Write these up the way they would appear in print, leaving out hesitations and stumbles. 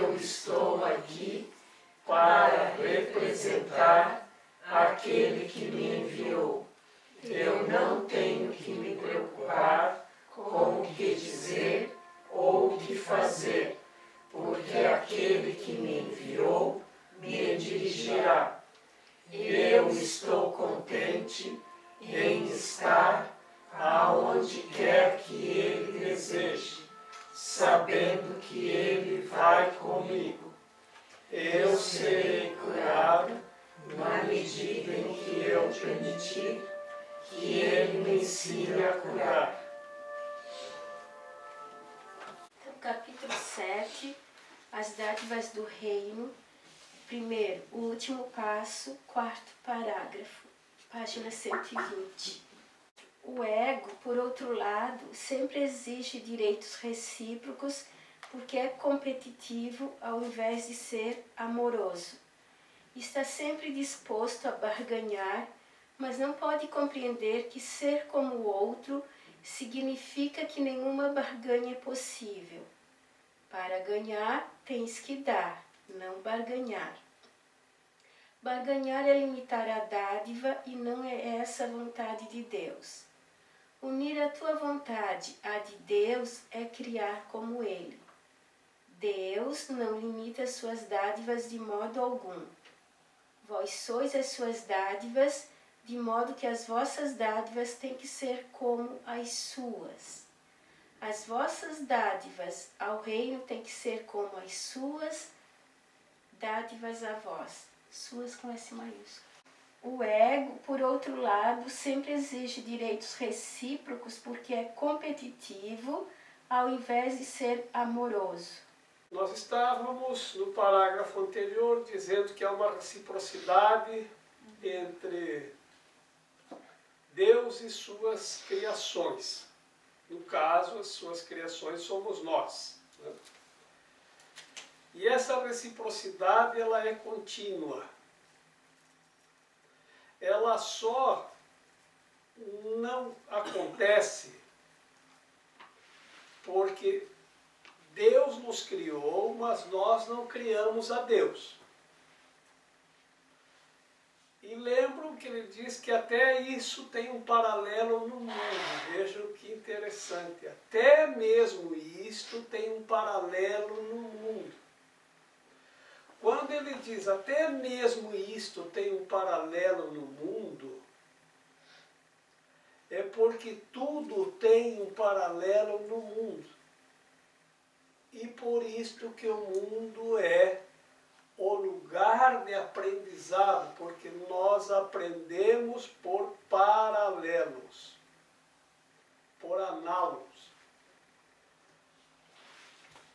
eu estou aqui para representar aquele que me enviou. Eu não tenho que me preocupar com o que dizer ou o que fazer, porque aquele que me enviou me dirigirá. Eu estou contente em estar aonde quer que ele deseje, sabendo que ele vai comigo. Eu serei curado na medida em que eu permitir que ele me ensine a curar. Então, capítulo 7, as dádivas do reino. Primeiro, o último passo, quarto parágrafo, página 120. O ego, por outro lado, sempre exige direitos recíprocos porque é competitivo ao invés de ser amoroso. Está sempre disposto a barganhar, mas não pode compreender que ser como o outro significa que nenhuma barganha é possível. Para ganhar, tens que dar, não barganhar. Barganhar é limitar a dádiva e não é essa a vontade de Deus. Unir a tua vontade à de Deus é criar como Ele. Deus não limita as suas dádivas de modo algum. Vós sois as suas dádivas, de modo que as vossas dádivas têm que ser como as suas. As vossas dádivas ao reino têm que ser como as suas dádivas a vós. Suas com S maiúsculo. O ego, por outro lado, sempre exige direitos recíprocos porque é competitivo ao invés de ser amoroso. Nós estávamos no parágrafo anterior dizendo que há uma reciprocidade entre Deus e suas criações. No caso, as suas criações somos nós, né? E essa reciprocidade ela é contínua. Ela só não acontece porque Deus nos criou, mas nós não criamos a Deus. E lembram que ele diz que até isso tem um paralelo no mundo. Vejam que interessante. Até mesmo isto tem um paralelo no mundo. Quando ele diz até mesmo isto tem um paralelo no mundo, é porque tudo tem um paralelo no mundo. E por isto que o mundo é o lugar de aprendizado, porque nós aprendemos por paralelos, por análogos.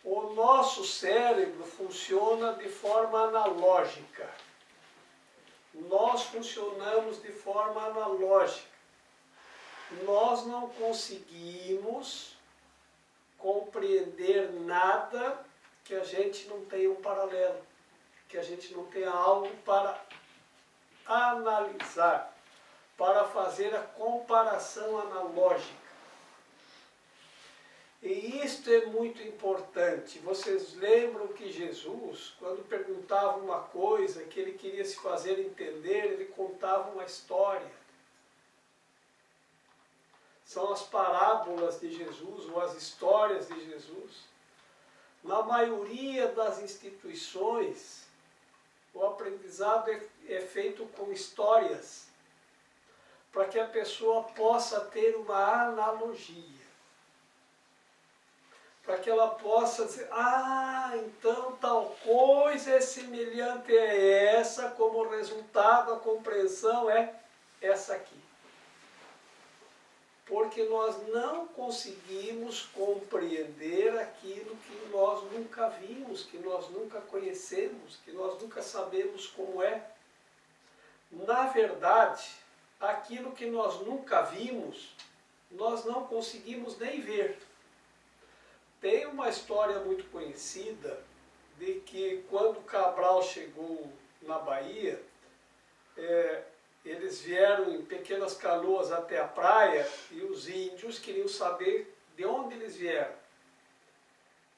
O nosso cérebro funciona de forma analógica. Nós funcionamos de forma analógica. Nós não conseguimos compreender nada que a gente não tenha um paralelo, que a gente não tenha algo para analisar, para fazer a comparação analógica. E isto é muito importante. Vocês lembram que Jesus, quando perguntava uma coisa que ele queria se fazer entender, ele contava uma história. São as parábolas de Jesus, ou as histórias de Jesus. Na maioria das instituições, o aprendizado é feito com histórias, para que a pessoa possa ter uma analogia. Para que ela possa dizer, então tal coisa é semelhante a essa, como resultado, a compreensão é essa aqui. Porque nós não conseguimos compreender aquilo que nós nunca vimos, que nós nunca conhecemos, que nós nunca sabemos como é. Na verdade, aquilo que nós nunca vimos, nós não conseguimos nem ver. Tem uma história muito conhecida de que quando Cabral chegou na Bahia, eles vieram em pequenas canoas até a praia e os índios queriam saber de onde eles vieram.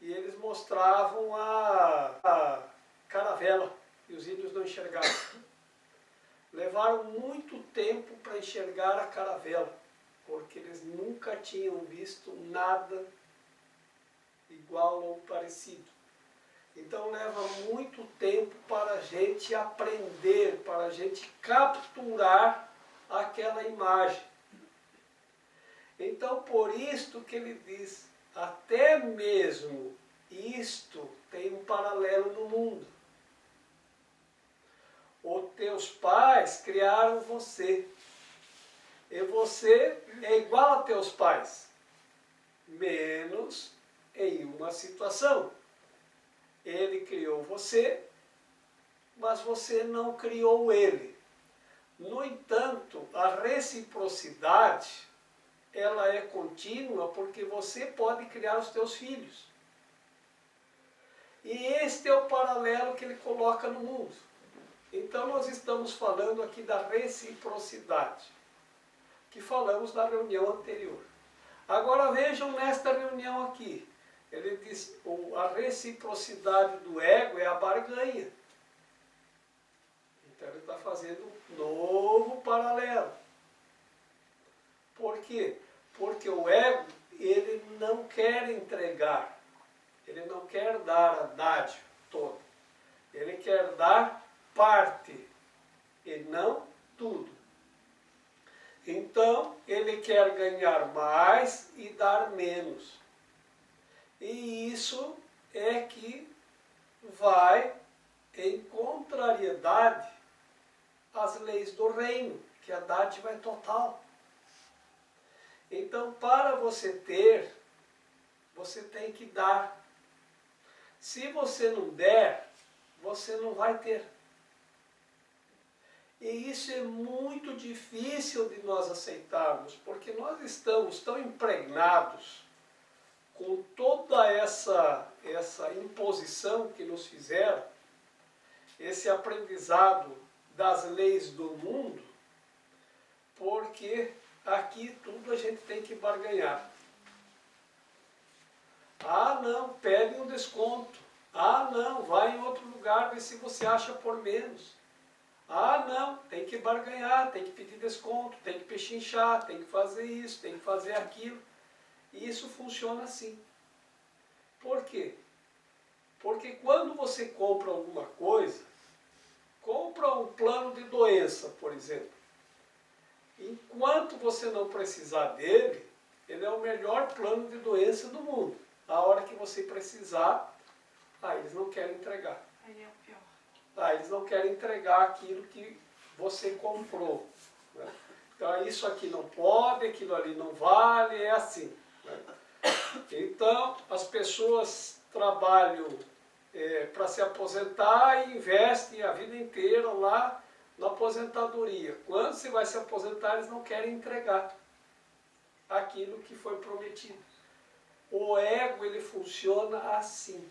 e eles mostravam a caravela e os índios não enxergavam. Levaram muito tempo para enxergar a caravela, porque eles nunca tinham visto nada igual ou parecido. Então leva muito tempo para a gente aprender, para a gente capturar aquela imagem. Então por isto que ele diz, até mesmo isto tem um paralelo no mundo. Os teus pais criaram você, e você é igual a teus pais, menos em uma situação. Ele criou você, mas você não criou ele. No entanto, a reciprocidade, ela é contínua porque você pode criar os teus filhos. E este é o paralelo que ele coloca no mundo. Então nós estamos falando aqui da reciprocidade, que falamos na reunião anterior. Agora vejam nesta reunião aqui. Ele diz, a reciprocidade do ego é a barganha. Então ele está fazendo um novo paralelo. Por quê? Porque o ego, ele não quer entregar. Ele não quer dar a dádiva toda. Ele quer dar parte e não tudo. Então ele quer ganhar mais e dar menos. E isso é que vai em contrariedade às leis do reino, que a dádiva é total. Então, para você ter, você tem que dar. Se você não der, você não vai ter. E isso é muito difícil de nós aceitarmos, porque nós estamos tão impregnados com toda essa imposição que nos fizeram, esse aprendizado das leis do mundo, porque aqui tudo a gente tem que barganhar. Ah, não, pede um desconto. Ah, não, vai em outro lugar, ver se você acha por menos. Ah, não, tem que barganhar, tem que pedir desconto, tem que pechinchar, tem que fazer isso, tem que fazer aquilo. E isso funciona assim. Por quê? Porque quando você compra alguma coisa, compra um plano de doença, por exemplo. Enquanto você não precisar dele, ele é o melhor plano de doença do mundo. A hora que você precisar, aí eles não querem entregar. Aí é o pior. Aí eles não querem entregar aquilo que você comprou. Né? Então isso aqui não pode, aquilo ali não vale, é assim. Né? Então as pessoas trabalham para se aposentar e investem a vida inteira lá na aposentadoria. Quando você vai se aposentar, eles não querem entregar aquilo que foi prometido. O ego, ele funciona assim.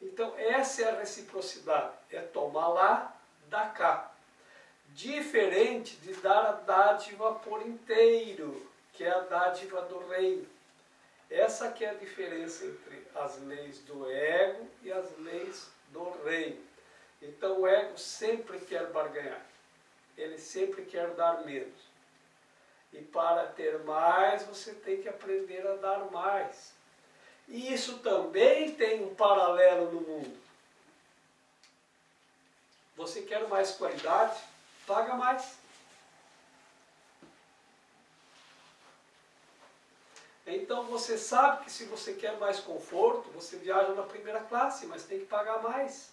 Então essa é a reciprocidade, é tomar lá, dar cá. Diferente de dar a dádiva por inteiro, que é a dádiva do reino. Essa que é a diferença entre as leis do ego e as leis do reino. Então o ego sempre quer barganhar, ele sempre quer dar menos. E para ter mais, você tem que aprender a dar mais. E isso também tem um paralelo no mundo. Você quer mais qualidade? Paga mais. Então você sabe que se você quer mais conforto, você viaja na primeira classe, mas tem que pagar mais.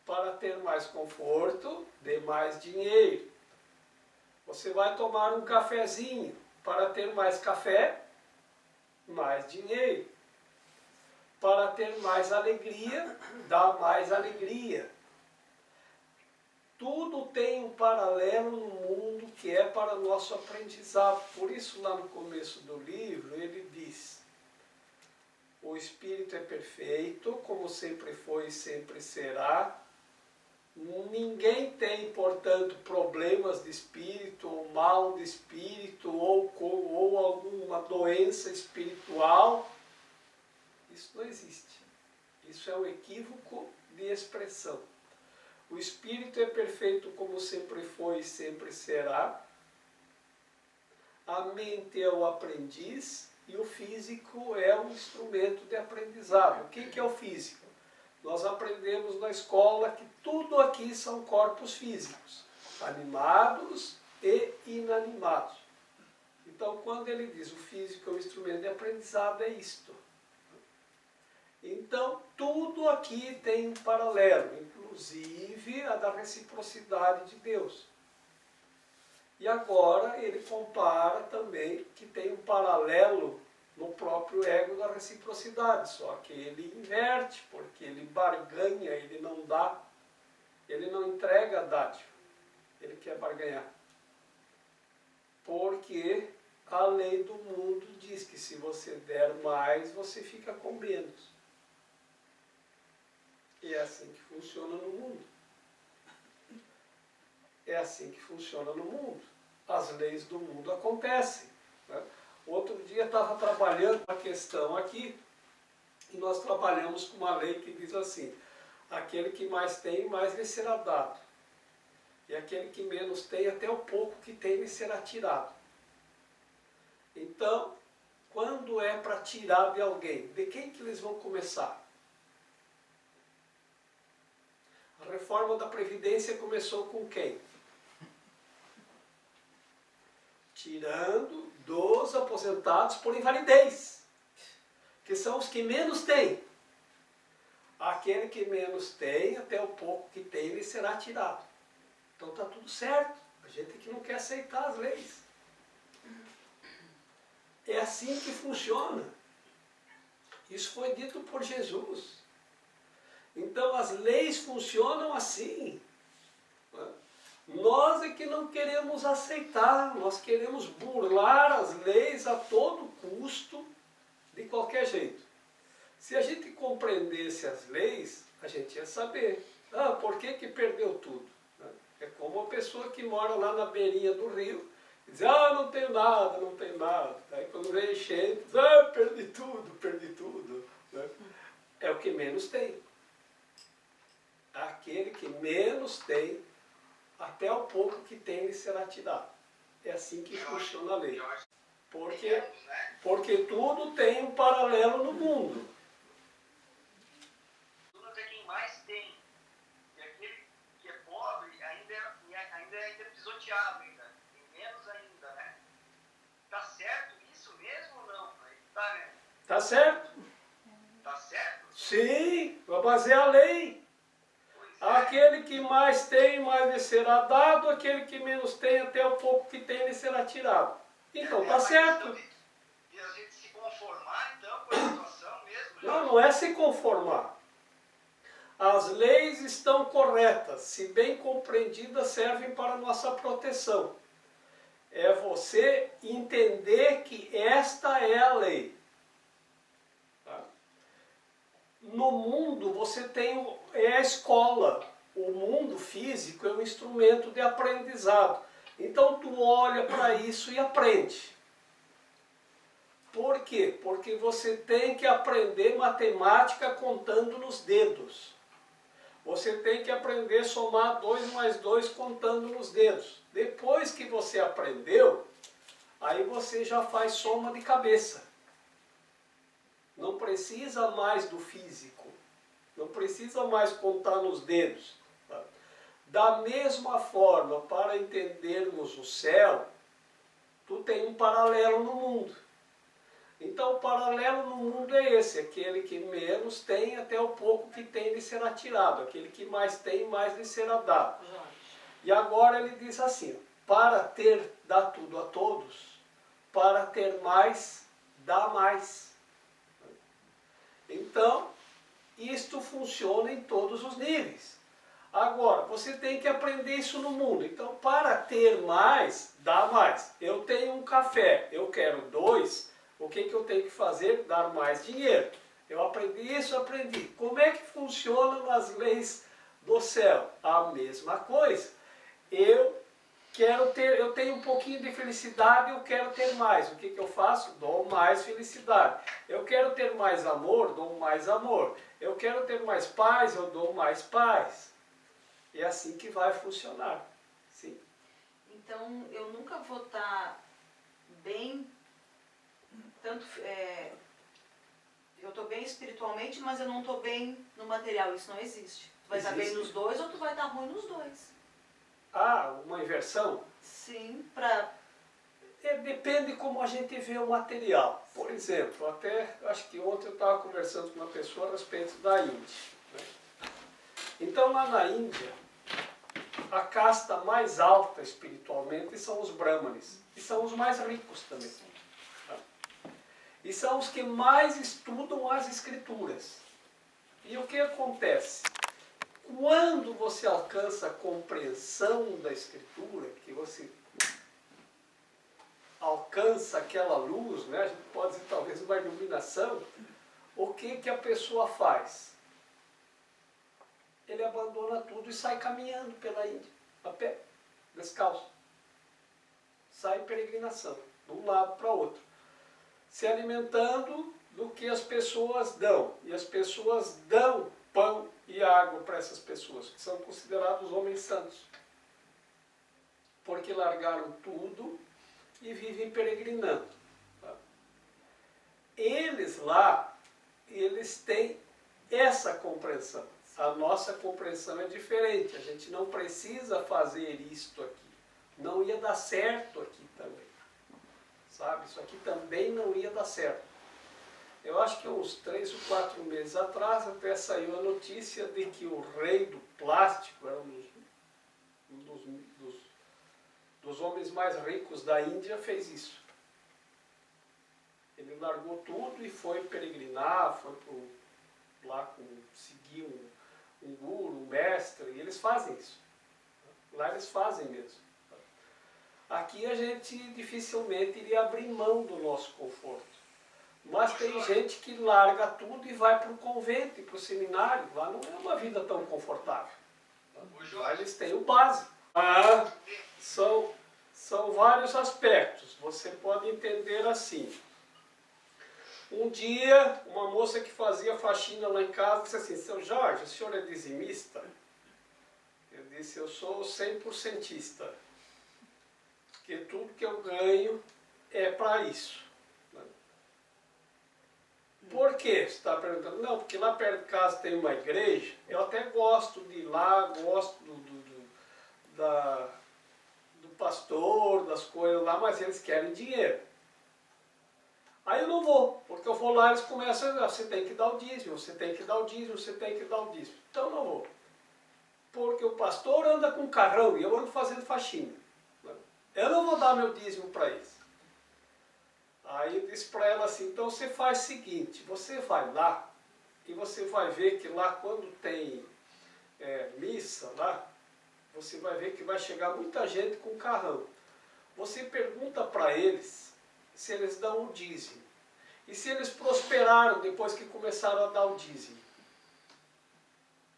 Para ter mais conforto, dê mais dinheiro. Você vai tomar um cafezinho. Para ter mais café, mais dinheiro. Para ter mais alegria, dá mais alegria. Tudo tem um paralelo no mundo que é para nosso aprendizado. Por isso, lá no começo do livro, ele diz: o Espírito é perfeito, como sempre foi e sempre será. Ninguém tem, portanto, problemas de espírito, ou mal de espírito, ou alguma doença espiritual igual. Isso não existe. Isso é um equívoco de expressão. O espírito é perfeito como sempre foi e sempre será. A mente é o aprendiz e o físico é o instrumento de aprendizado. O que é o físico? Nós aprendemos na escola que tudo aqui são corpos físicos, animados e inanimados. Então, quando ele diz o físico é o instrumento de aprendizado, é isto. Então, tudo aqui tem um paralelo, inclusive a da reciprocidade de Deus. E agora ele compara também que tem um paralelo no próprio ego da reciprocidade, só que ele inverte, porque ele barganha, ele não dá, ele não entrega a dádiva, ele quer barganhar. Porque a lei do mundo diz que se você der mais, você fica com menos. E é assim que funciona no mundo. É assim que funciona no mundo. As leis do mundo acontecem. Né? Outro dia estava trabalhando uma questão aqui, e nós trabalhamos com uma lei que diz assim: aquele que mais tem, mais lhe será dado. E aquele que menos tem, até o pouco que tem, lhe será tirado. Então, quando é para tirar de alguém, de quem que eles vão começar? A reforma da Previdência começou com quem? Tirando dos aposentados por invalidez, que são os que menos têm. Aquele que menos tem, até o pouco que tem, ele será tirado. Então está tudo certo. A gente que não quer aceitar as leis. É assim que funciona. Isso foi dito por Jesus. Então as leis funcionam assim. Nós é que não queremos aceitar, nós queremos burlar as leis a todo custo, de qualquer jeito. Se a gente compreendesse as leis, a gente ia saber. Por que perdeu tudo? É como a pessoa que mora lá na beirinha do rio, e diz, não tenho nada, não tenho nada. Aí quando vem enchente, diz, perdi tudo, perdi tudo. É o que menos tem. Aquele que menos tem, até o pouco que tem, lhe será tirado. É assim que funciona a lei. Porque tudo tem um paralelo no mundo. Tudo é quem mais tem. E aquele que é pobre ainda é pisoteado ainda. E menos ainda, né? Tá certo isso mesmo ou não? Tá, né? Tá certo? Tá certo? Sim, vai basear a lei. Aquele que mais tem, mais lhe será dado. Aquele que menos tem, até o pouco que tem, lhe será tirado. Então, tá certo. E a gente se conformar, então, com a situação mesmo? Não é se conformar. As leis estão corretas. Se bem compreendidas, servem para a nossa proteção. É você entender que esta é a lei. No mundo você tem a escola, o mundo físico é um instrumento de aprendizado. Então tu olha para isso e aprende. Por quê? Porque você tem que aprender matemática contando nos dedos. Você tem que aprender a somar 2 mais 2 contando nos dedos. Depois que você aprendeu, aí você já faz soma de cabeça. Não precisa mais do físico, não precisa mais contar nos dedos. Tá? Da mesma forma, para entendermos o céu, tu tem um paralelo no mundo. Então o paralelo no mundo é esse, aquele que menos tem, até o pouco que tem lhe será tirado, aquele que mais tem, mais lhe será dado. E agora ele diz assim, para ter, dá tudo a todos, para ter mais, dá mais. Então, isto funciona em todos os níveis. Agora, você tem que aprender isso no mundo. Então, para ter mais, dá mais. Eu tenho um café, eu quero 2, o que eu tenho que fazer? Dar mais dinheiro. Eu aprendi isso, aprendi. Como é que funcionam as leis do céu? A mesma coisa. Eu eu tenho um pouquinho de felicidade, eu quero ter mais. O que eu faço? Dou mais felicidade. Eu quero ter mais amor, dou mais amor. Eu quero ter mais paz, eu dou mais paz. E é assim que vai funcionar. Sim. Então, eu nunca vou estar bem, tanto, eu estou bem espiritualmente, mas eu não estou bem no material. Isso não existe. Tu vai estar bem nos dois ou tu vai estar ruim nos dois. Ah, uma inversão? Sim, Depende como a gente vê o material. Por exemplo, até acho que ontem eu estava conversando com uma pessoa a respeito da Índia. Né? Então lá na Índia, a casta mais alta espiritualmente são os brahmanes. E são os mais ricos também. Tá? E são os que mais estudam as escrituras. E o que acontece? Quando você alcança a compreensão da escritura, que você alcança aquela luz, né? A gente pode dizer talvez uma iluminação, o que a pessoa faz? Ele abandona tudo e sai caminhando pela Índia, a pé, descalço. Sai em peregrinação, de um lado para outro. Se alimentando do que as pessoas dão. E as pessoas dão pão e água para essas pessoas, que são considerados homens santos. Porque largaram tudo e vivem peregrinando. Tá? Eles lá, eles têm essa compreensão. A nossa compreensão é diferente. A gente não precisa fazer isto aqui. Não ia dar certo aqui também. Sabe? Isso aqui também não ia dar certo. Eu acho que uns 3 ou 4 meses atrás até saiu a notícia de que o rei do plástico era um dos homens mais ricos da Índia, fez isso. Ele largou tudo e foi peregrinar, foi lá seguir um guru, um mestre, e eles fazem isso. Lá eles fazem mesmo. Aqui a gente dificilmente iria abrir mão do nosso conforto. Mas tem gente que larga tudo e vai para o convento e para o seminário. Lá não é uma vida tão confortável. Lá eles têm o básico. São vários aspectos. Você pode entender assim. Um dia, uma moça que fazia faxina lá em casa disse assim: seu Jorge, o senhor é dizimista? Eu disse: eu sou 100%ista. Porque tudo que eu ganho é para isso. Por quê? Você está perguntando? Não, porque lá perto de casa tem uma igreja. Eu até gosto de ir lá, gosto do pastor, das coisas lá, mas eles querem dinheiro. Aí eu não vou, porque eu vou lá e eles começam a dizer: você tem que dar o dízimo, você tem que dar o dízimo, você tem que dar o dízimo. Então eu não vou. Porque o pastor anda com carrão e eu ando fazendo faxina. Eu não vou dar meu dízimo para eles. Aí eu disse para ela assim: então você faz o seguinte, você vai lá e você vai ver que lá quando tem missa lá, você vai ver que vai chegar muita gente com carrão. Você pergunta para eles se eles dão o dízimo. E se eles prosperaram depois que começaram a dar o dízimo.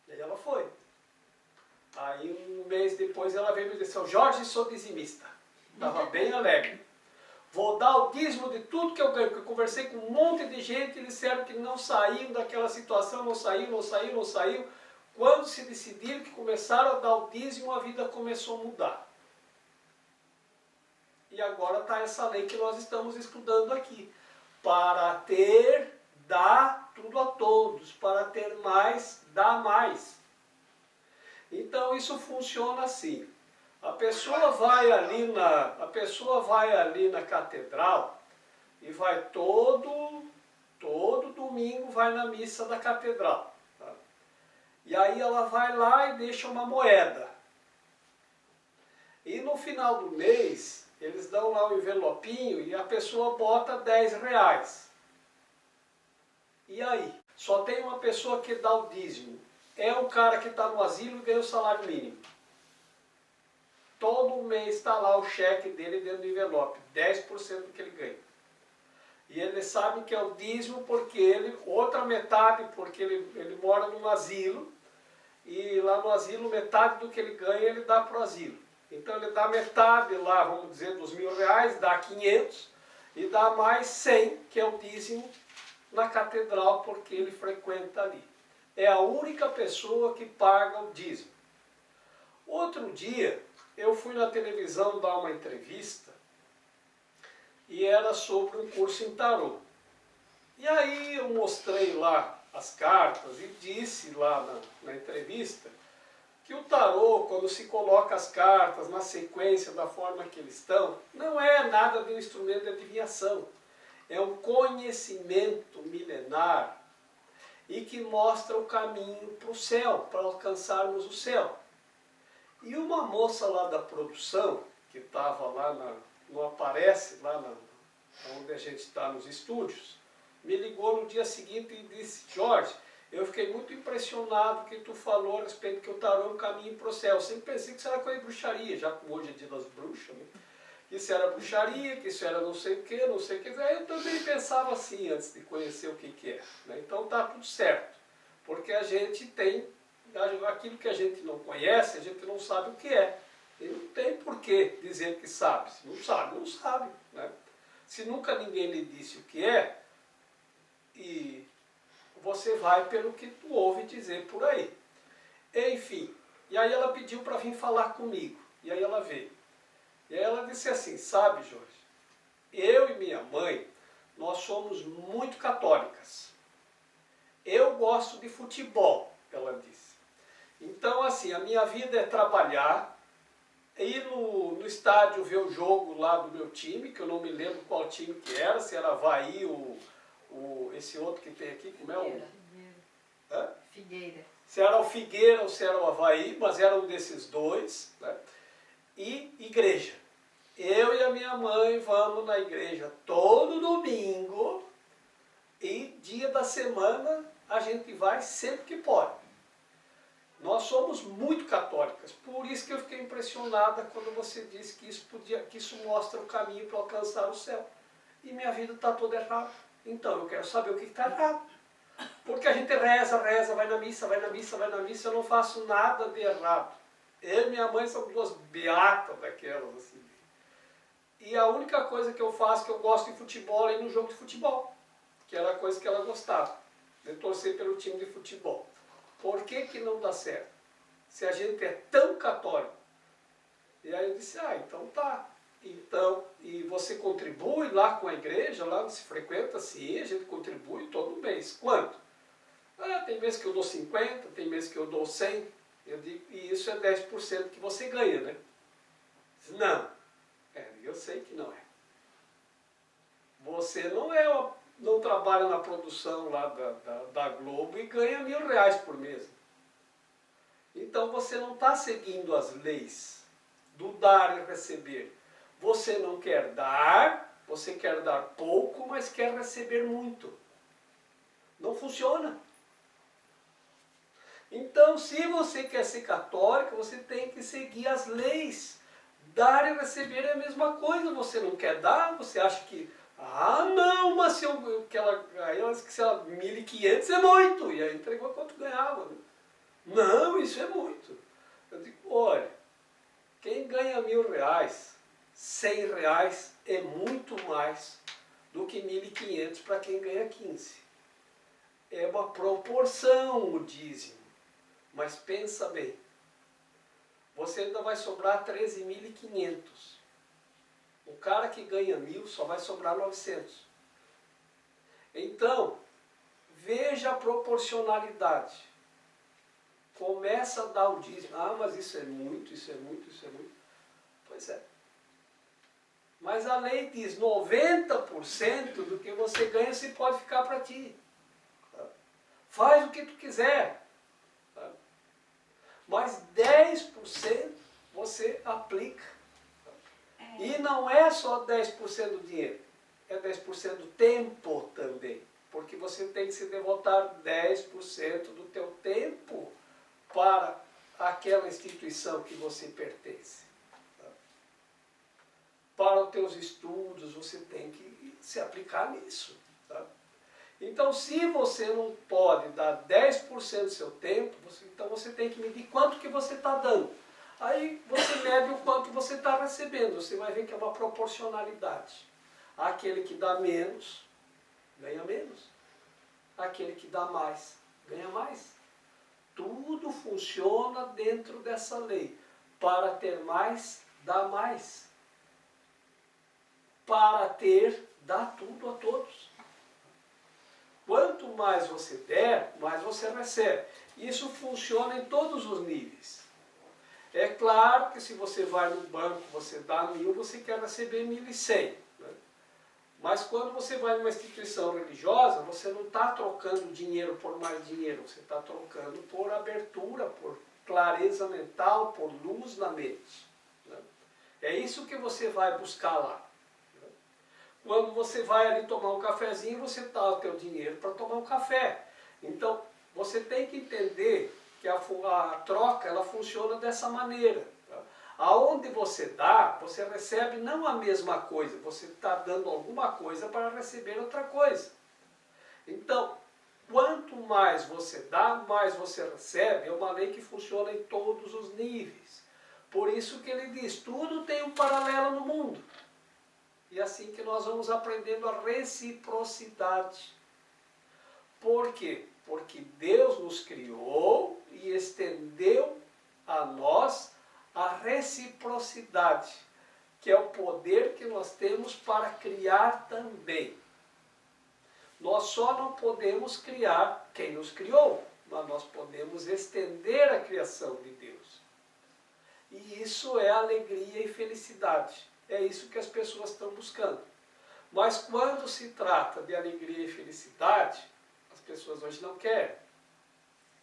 E aí ela foi. Aí um mês depois ela veio e disse: seu Jorge, sou dizimista. Estava bem alegre. Vou dar o dízimo de tudo que eu ganho, porque eu conversei com um monte de gente e eles disseram que não saíram daquela situação, não saíram. Quando se decidiram que começaram a dar o dízimo, a vida começou a mudar. E agora está essa lei que nós estamos estudando aqui. Para ter, dá tudo a todos. Para ter mais, dá mais. Então isso funciona assim. A pessoa vai ali na catedral e vai todo domingo vai na missa da catedral. Tá? E aí ela vai lá e deixa uma moeda. E no final do mês, eles dão lá um envelopinho e a pessoa bota 10 reais. E aí? Só tem uma pessoa que dá o dízimo. É o cara que está no asilo e ganha o salário mínimo. Todo mês está lá o cheque dele dentro do envelope, 10% do que ele ganha. E ele sabe que é o dízimo porque outra metade, porque ele mora num asilo, e lá no asilo metade do que ele ganha ele dá para o asilo. Então ele dá metade lá, vamos dizer, dos R$1.000, dá 500 e dá mais 100, que é o dízimo, na catedral, porque ele frequenta ali. É a única pessoa que paga o dízimo. Outro dia, eu fui na televisão dar uma entrevista e era sobre um curso em tarô. E aí eu mostrei lá as cartas e disse lá na entrevista que o tarô, quando se coloca as cartas na sequência da forma que eles estão, não é nada de um instrumento de adivinhação. É um conhecimento milenar e que mostra o caminho para o céu, para alcançarmos o céu. E uma moça lá da produção, que estava lá, não aparece lá onde a gente está nos estúdios, me ligou no dia seguinte e disse: Jorge, eu fiquei muito impressionado que tu falou a respeito que o tarô é um caminho para o céu. Eu sempre pensei que isso era coisa de bruxaria, já como hoje é dia das bruxas, né? Que isso era bruxaria, que isso era não sei o que, não sei o que. Aí eu também pensava assim antes de conhecer o que é. Né? Então tá tudo certo, porque a gente tem aquilo que a gente não conhece, a gente não sabe o que é. E não tem por que dizer que sabe. Se não sabe, não sabe. Né? Se nunca ninguém lhe disse o que é, e você vai pelo que tu ouve dizer por aí. Enfim, e aí ela pediu para vir falar comigo. E aí ela veio. E aí ela disse assim: sabe, Jorge, eu e minha mãe, nós somos muito católicas. Eu gosto de futebol, ela disse. Então, assim, a minha vida é trabalhar, ir no estádio ver o jogo lá do meu time, que eu não me lembro qual time que era, se era Avaí esse outro que tem aqui, como é o... Figueira. Se era o Figueira ou se era o Avaí, mas era um desses dois, né? E igreja. Eu e a minha mãe vamos na igreja todo domingo e dia da semana a gente vai sempre que pode. Nós somos muito católicas, por isso que eu fiquei impressionada quando você disse que isso mostra o caminho para alcançar o céu. E minha vida está toda errada. Então eu quero saber o que está errado. Porque a gente reza, vai na missa, eu não faço nada de errado. Eu e minha mãe somos duas beatas daquelas, assim. E a única coisa que eu faço, que eu gosto de futebol, é ir no jogo de futebol. Que era a coisa que ela gostava, de torcer pelo time de futebol. Por que que não dá certo? Se a gente é tão católico. E aí eu disse: então tá. Então, e você contribui lá com a igreja, lá se frequenta? Sim, a gente contribui todo mês. Quanto? Tem mês que eu dou 50, tem mês que eu dou 100. Eu digo, e isso é 10% que você ganha, né? Não. Eu sei que não é. Você não trabalha na produção lá da Globo e ganha R$1.000 por mês. Então você não está seguindo as leis do dar e receber. Você não quer dar, você quer dar pouco, mas quer receber muito. Não funciona. Então, se você quer ser católica, você tem que seguir as leis. Dar e receber é a mesma coisa. Você não quer dar, você acha que... não, mas se ela disse que se ela 1.500 é muito. E aí entregou quanto ganhava. Né? Não, isso é muito. Eu digo: olha, quem ganha R$1.000, R$100 é muito mais do que 1.500 para quem ganha 15. É uma proporção o dízimo. Mas pensa bem, você ainda vai sobrar 13.500. O cara que ganha 1.000 só vai sobrar 900. Então, veja a proporcionalidade. Começa a dar o dízimo. Mas isso é muito, isso é muito, isso é muito. Pois é. Mas a lei diz 90% do que você ganha se pode ficar para ti. Tá? Faz o que tu quiser. Tá? Mas 10% você aplica. E não é só 10% do dinheiro, é 10% do tempo também. Porque você tem que se devotar 10% do teu tempo para aquela instituição que você pertence. Tá? Para os teus estudos, você tem que se aplicar nisso. Tá? Então, se você não pode dar 10% do seu tempo, então você tem que medir quanto que você está dando. Aí você mede o quanto você está recebendo, você vai ver que é uma proporcionalidade. Aquele que dá menos, ganha menos. Aquele que dá mais, ganha mais. Tudo funciona dentro dessa lei. Para ter mais, dá mais. Para ter, dá tudo a todos. Quanto mais você der, mais você recebe. Isso funciona em todos os níveis. É claro que se você vai no banco, você dá 1.000, você quer receber 1.100. Né? Mas quando você vai numa instituição religiosa, você não está trocando dinheiro por mais dinheiro, você está trocando por abertura, por clareza mental, por luz na mente. Né? É isso que você vai buscar lá. Né? Quando você vai ali tomar um cafezinho, você dá o teu dinheiro para tomar um café. Então, você tem que entender que a troca ela funciona dessa maneira. Tá? Aonde você dá, você recebe não a mesma coisa, você está dando alguma coisa para receber outra coisa. Então, quanto mais você dá, mais você recebe. É uma lei que funciona em todos os níveis. Por isso que ele diz, tudo tem um paralelo no mundo. E é assim que nós vamos aprendendo a reciprocidade. Por quê? Porque Deus nos criou e estendeu a nós a reciprocidade, que é o poder que nós temos para criar também. Nós só não podemos criar quem nos criou, mas nós podemos estender a criação de Deus. E isso é alegria e felicidade. É isso que as pessoas estão buscando. Mas quando se trata de alegria e felicidade, as pessoas hoje não querem.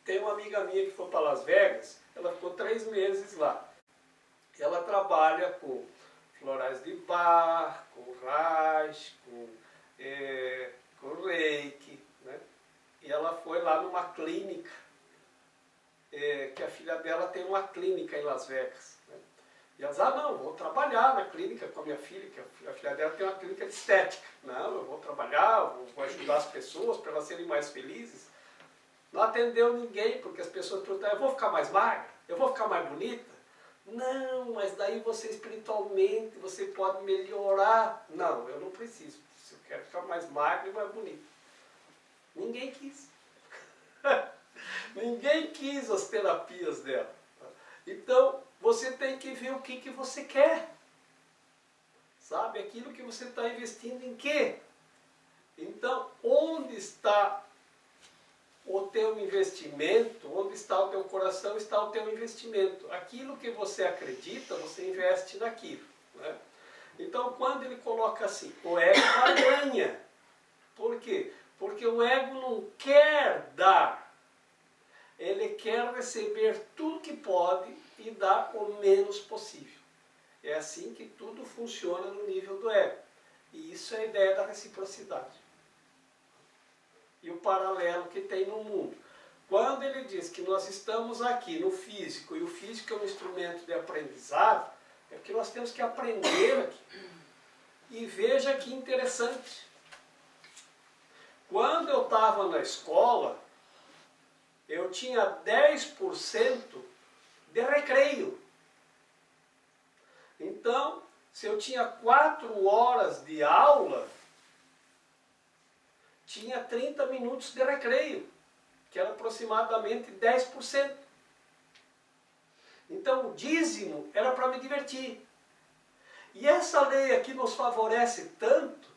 Tem uma amiga minha que foi para Las Vegas, ela ficou 3 meses lá. Ela trabalha com florais de Bach, com Reich, com Reiki, né? E ela foi lá numa clínica, que a filha dela tem uma clínica em Las Vegas. Né? E ela diz, não, vou trabalhar na clínica com a minha filha, que a filha dela tem uma clínica de estética. Não, eu vou trabalhar, vou ajudar as pessoas para elas serem mais felizes. Não atendeu ninguém, porque as pessoas perguntaram, eu vou ficar mais magra? Eu vou ficar mais bonita? Não, mas daí você espiritualmente, você pode melhorar. Não, eu não preciso. Eu quero ficar mais magra e mais bonita. Ninguém quis. Ninguém quis as terapias dela. Então, você tem que ver o que você quer. Sabe? Aquilo que você está investindo em quê? Então, onde está o teu investimento, onde está o teu coração, está o teu investimento. Aquilo que você acredita, você investe naquilo. Né? Então, quando ele coloca assim, o ego ganha. Por quê? Porque o ego não quer dar. Ele quer receber tudo que pode e dar o menos possível. É assim que tudo funciona no nível do ego. E isso é a ideia da reciprocidade. E o paralelo que tem no mundo. Quando ele diz que nós estamos aqui no físico, e o físico é um instrumento de aprendizado, é porque nós temos que aprender aqui. E veja que interessante. Quando eu estava na escola, eu tinha 10% de recreio. Então, se eu tinha 4 horas de aula, tinha 30 minutos de recreio, que era aproximadamente 10%. Então o dízimo era para me divertir. E essa lei aqui nos favorece tanto,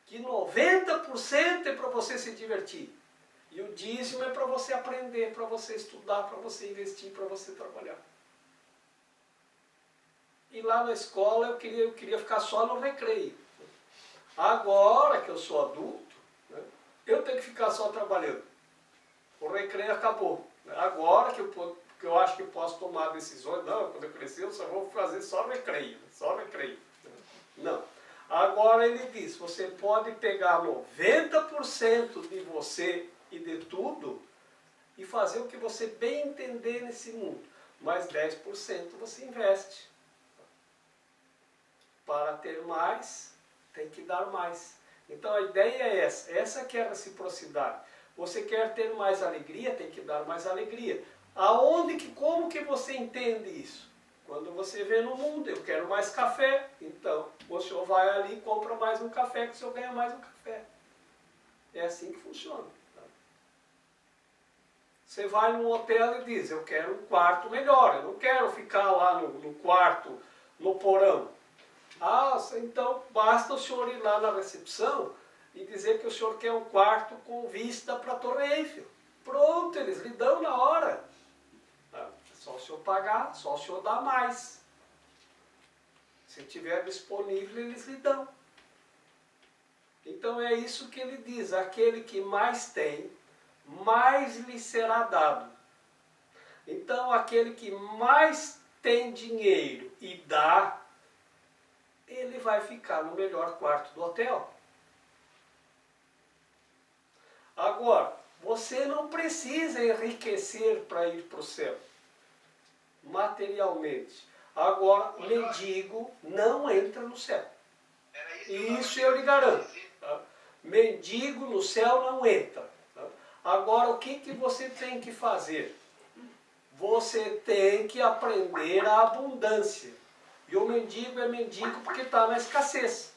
que 90% é para você se divertir. E o dízimo é para você aprender, para você estudar, para você investir, para você trabalhar. E lá na escola eu queria ficar só no recreio. Agora que eu sou adulto, né, eu tenho que ficar só trabalhando. O recreio acabou. Agora que eu acho que eu posso tomar decisões, não, quando eu crescer eu só vou fazer só recreio. Não. Agora ele diz, você pode pegar 90% de você e de tudo e fazer o que você bem entender nesse mundo. Mas 10% você investe. Para ter mais, tem que dar mais. Então a ideia é essa que é a reciprocidade. Você quer ter mais alegria, tem que dar mais alegria. Como que você entende isso? Quando você vê no mundo, eu quero mais café, então o senhor vai ali e compra mais um café, que o senhor ganha mais um café. É assim que funciona. Tá? Você vai num hotel e diz, eu quero um quarto melhor, eu não quero ficar lá no quarto, no porão. Então basta o senhor ir lá na recepção e dizer que o senhor quer um quarto com vista para a Torre Eiffel. Pronto, eles lhe dão na hora. É só o senhor pagar, só o senhor dar mais. Se tiver disponível, eles lhe dão. Então é isso que ele diz, aquele que mais tem, mais lhe será dado. Então aquele que mais tem dinheiro e dá, ele vai ficar no melhor quarto do hotel. Agora, você não precisa enriquecer para ir para o céu, materialmente. Agora, mendigo não entra no céu. Isso eu lhe garanto. Tá? Mendigo no céu não entra. Tá? Agora, o que você tem que fazer? Você tem que aprender a abundância. E o mendigo é mendigo porque está na escassez.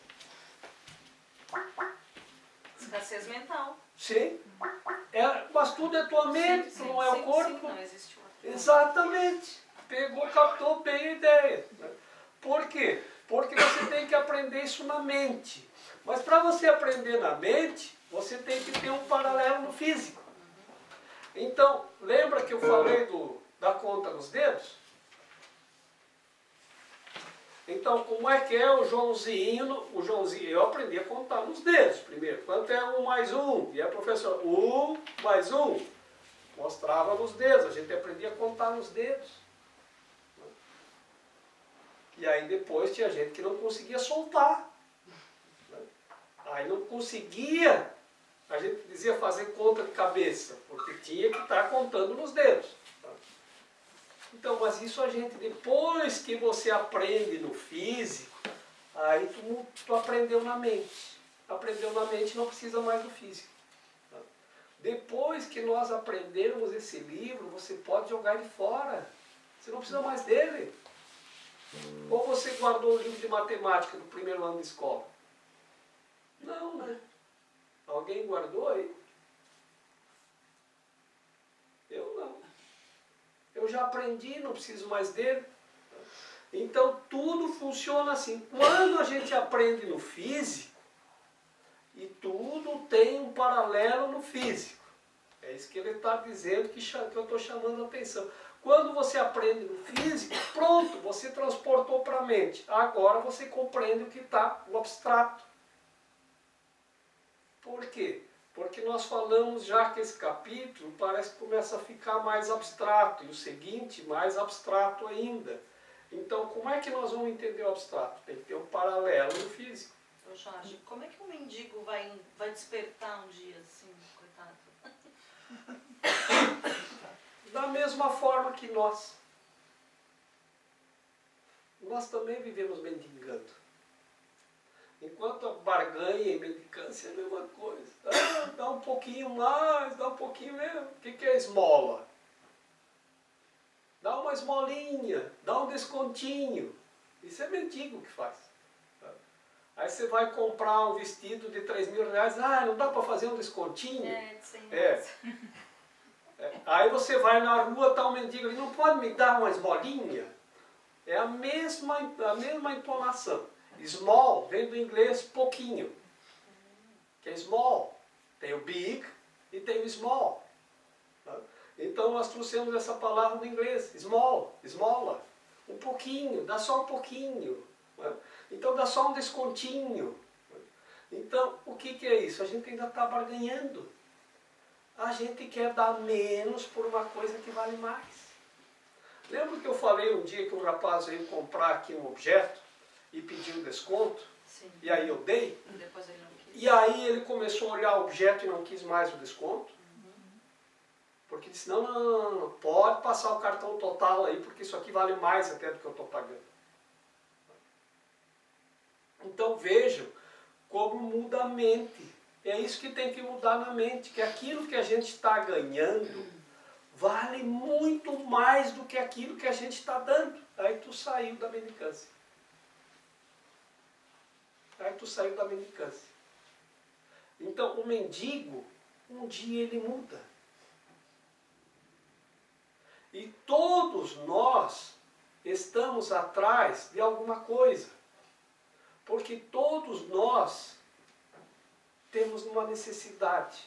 Escassez mental. Sim. Mas tudo é tua mente, Sim, não é o corpo. Sim, não existe outro. Exatamente. Pegou, captou bem a ideia. Por quê? Porque você tem que aprender isso na mente. Mas para você aprender na mente, você tem que ter um paralelo no físico. Então, lembra que eu falei da conta nos dedos? Então, como é que é o Joãozinho? Eu aprendi a contar nos dedos primeiro. Quanto é 1 mais 1? E a professora, 1 mais 1. Mostrava nos dedos, a gente aprendia a contar nos dedos. E aí depois tinha gente que não conseguia soltar. Aí não conseguia, a gente dizia fazer conta de cabeça, porque tinha que estar contando nos dedos. Então, mas isso a gente, depois que você aprende no físico, aí tu aprendeu na mente. Aprendeu na mente, não precisa mais do físico. Depois que nós aprendermos esse livro, você pode jogar ele fora. Você não precisa mais dele. Ou você guardou o livro de matemática do primeiro ano de escola? Não, né? Alguém guardou aí? Eu não. Eu já aprendi, não preciso mais dele. Então tudo funciona assim. Quando a gente aprende no físico, e tudo tem um paralelo no físico. É isso que ele está dizendo que eu estou chamando a atenção. Quando você aprende no físico, pronto, você transportou para a mente. Agora você compreende o que está no abstrato. Por quê? Porque nós falamos já que esse capítulo parece que começa a ficar mais abstrato, e o seguinte mais abstrato ainda. Então, como é que nós vamos entender o abstrato? Tem que ter um paralelo no físico. Ô Jorge, como é que um mendigo vai despertar um dia assim, coitado? Da mesma forma que nós. Nós também vivemos mendigando. Enquanto a barganha e mendicância é a mesma coisa. Dá um pouquinho mais, dá um pouquinho menos. O que é esmola? Dá uma esmolinha, dá um descontinho. Isso é mendigo que faz. Aí você vai comprar um vestido de 3.000 reais, não dá para fazer um descontinho? Aí você vai na rua, está um mendigo ali, não pode me dar uma esmolinha? É a mesma entonação. Small vem do inglês pouquinho, que é small. Tem o big e tem o small. Então nós trouxemos essa palavra do inglês, small, smaller. Um pouquinho, dá só um pouquinho. Então dá só um descontinho. Então o que é isso? A gente ainda está barganhando. A gente quer dar menos por uma coisa que vale mais. Lembra que eu falei um dia que um rapaz veio comprar aqui um objeto e pediu um desconto? Sim. E aí eu dei? Depois ele não quis. E aí ele começou a olhar o objeto e não quis mais o desconto? Porque disse, não, pode passar o cartão total aí, porque isso aqui vale mais até do que eu estou pagando. Então vejam como muda a mente. É isso que tem que mudar na mente, que aquilo que a gente está ganhando vale muito mais do que aquilo que a gente está dando. Aí tu saiu da mendicância. Aí tu saiu da mendicância. Então o mendigo, um dia ele muda. E todos nós estamos atrás de alguma coisa. Porque todos nós temos uma necessidade.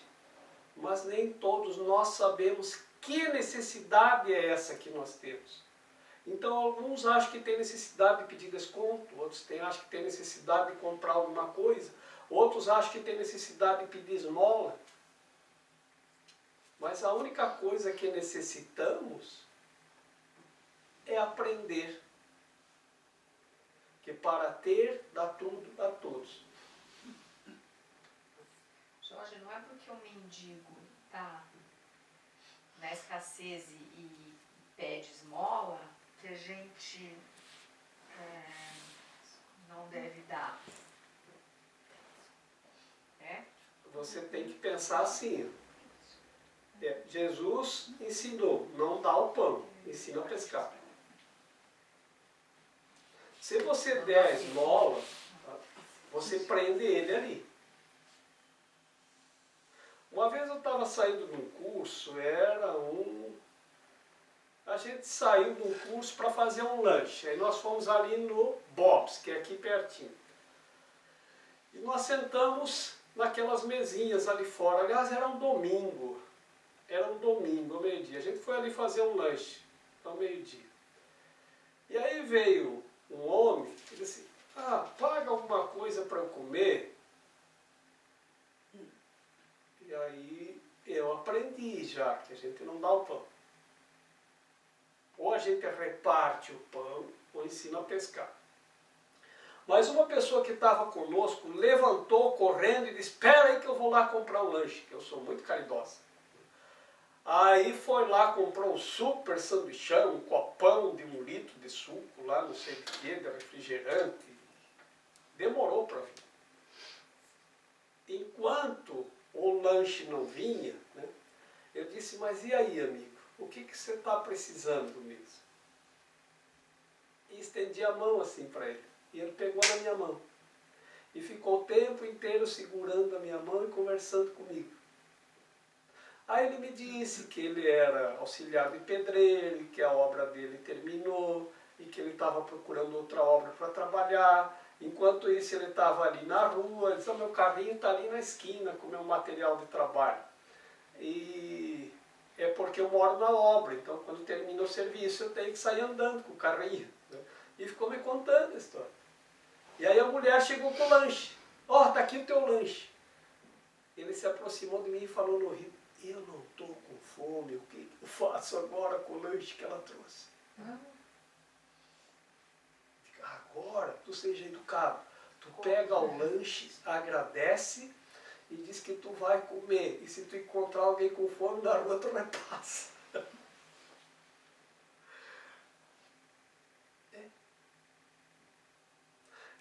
Mas nem todos nós sabemos que necessidade é essa que nós temos. Então alguns acham que tem necessidade de pedir desconto, outros acham que tem necessidade de comprar alguma coisa, outros acham que tem necessidade de pedir esmola. Mas a única coisa que necessitamos é aprender que para ter dá tudo a todos. Jorge, não é porque o mendigo está na escassez e pede esmola que a gente não deve dar. Você tem que pensar assim. Jesus ensinou, não dá o pão, ensina a pescar. Se você der a esmola, você prende ele ali. Uma vez eu estava saindo de um curso, a gente saiu de um curso para fazer um lanche. Aí nós fomos ali no Bob's, que é aqui pertinho. E nós sentamos naquelas mesinhas ali fora. Aliás, era um domingo, ao meio-dia. A gente foi ali fazer um lanche, ao meio-dia. E aí veio um homem e disse assim, paga alguma coisa para eu comer. E aí eu aprendi já que a gente não dá o pão. Ou a gente reparte o pão, ou ensina a pescar. Mas uma pessoa que estava conosco levantou correndo e disse, espera aí que eu vou lá comprar um lanche, que eu sou muito caridosa. Aí foi lá, comprou um super sanduichão, um copão de 1 litro de suco lá, não sei o que, de refrigerante. Demorou para vir. Enquanto o lanche não vinha, né, eu disse, mas e aí, amigo? O que você está precisando mesmo? E estendi a mão assim para ele. E ele pegou na minha mão. E ficou o tempo inteiro segurando a minha mão e conversando comigo. Aí ele me disse que ele era auxiliar de pedreiro, que a obra dele terminou, e que ele estava procurando outra obra para trabalhar. Enquanto isso ele estava ali na rua, ele disse, meu carrinho está ali na esquina com o meu material de trabalho. E é porque eu moro na obra, então quando termina o serviço eu tenho que sair andando com o carrinho. Né? E ficou me contando a história. E aí a mulher chegou com o lanche. Está aqui o teu lanche. Ele se aproximou de mim e falou no rio, eu não estou com fome, o que eu faço agora com o lanche que ela trouxe? Agora, tu seja educado. Tu pega o lanche, agradece e diz que tu vai comer. E se tu encontrar alguém com fome na rua, tu repassa.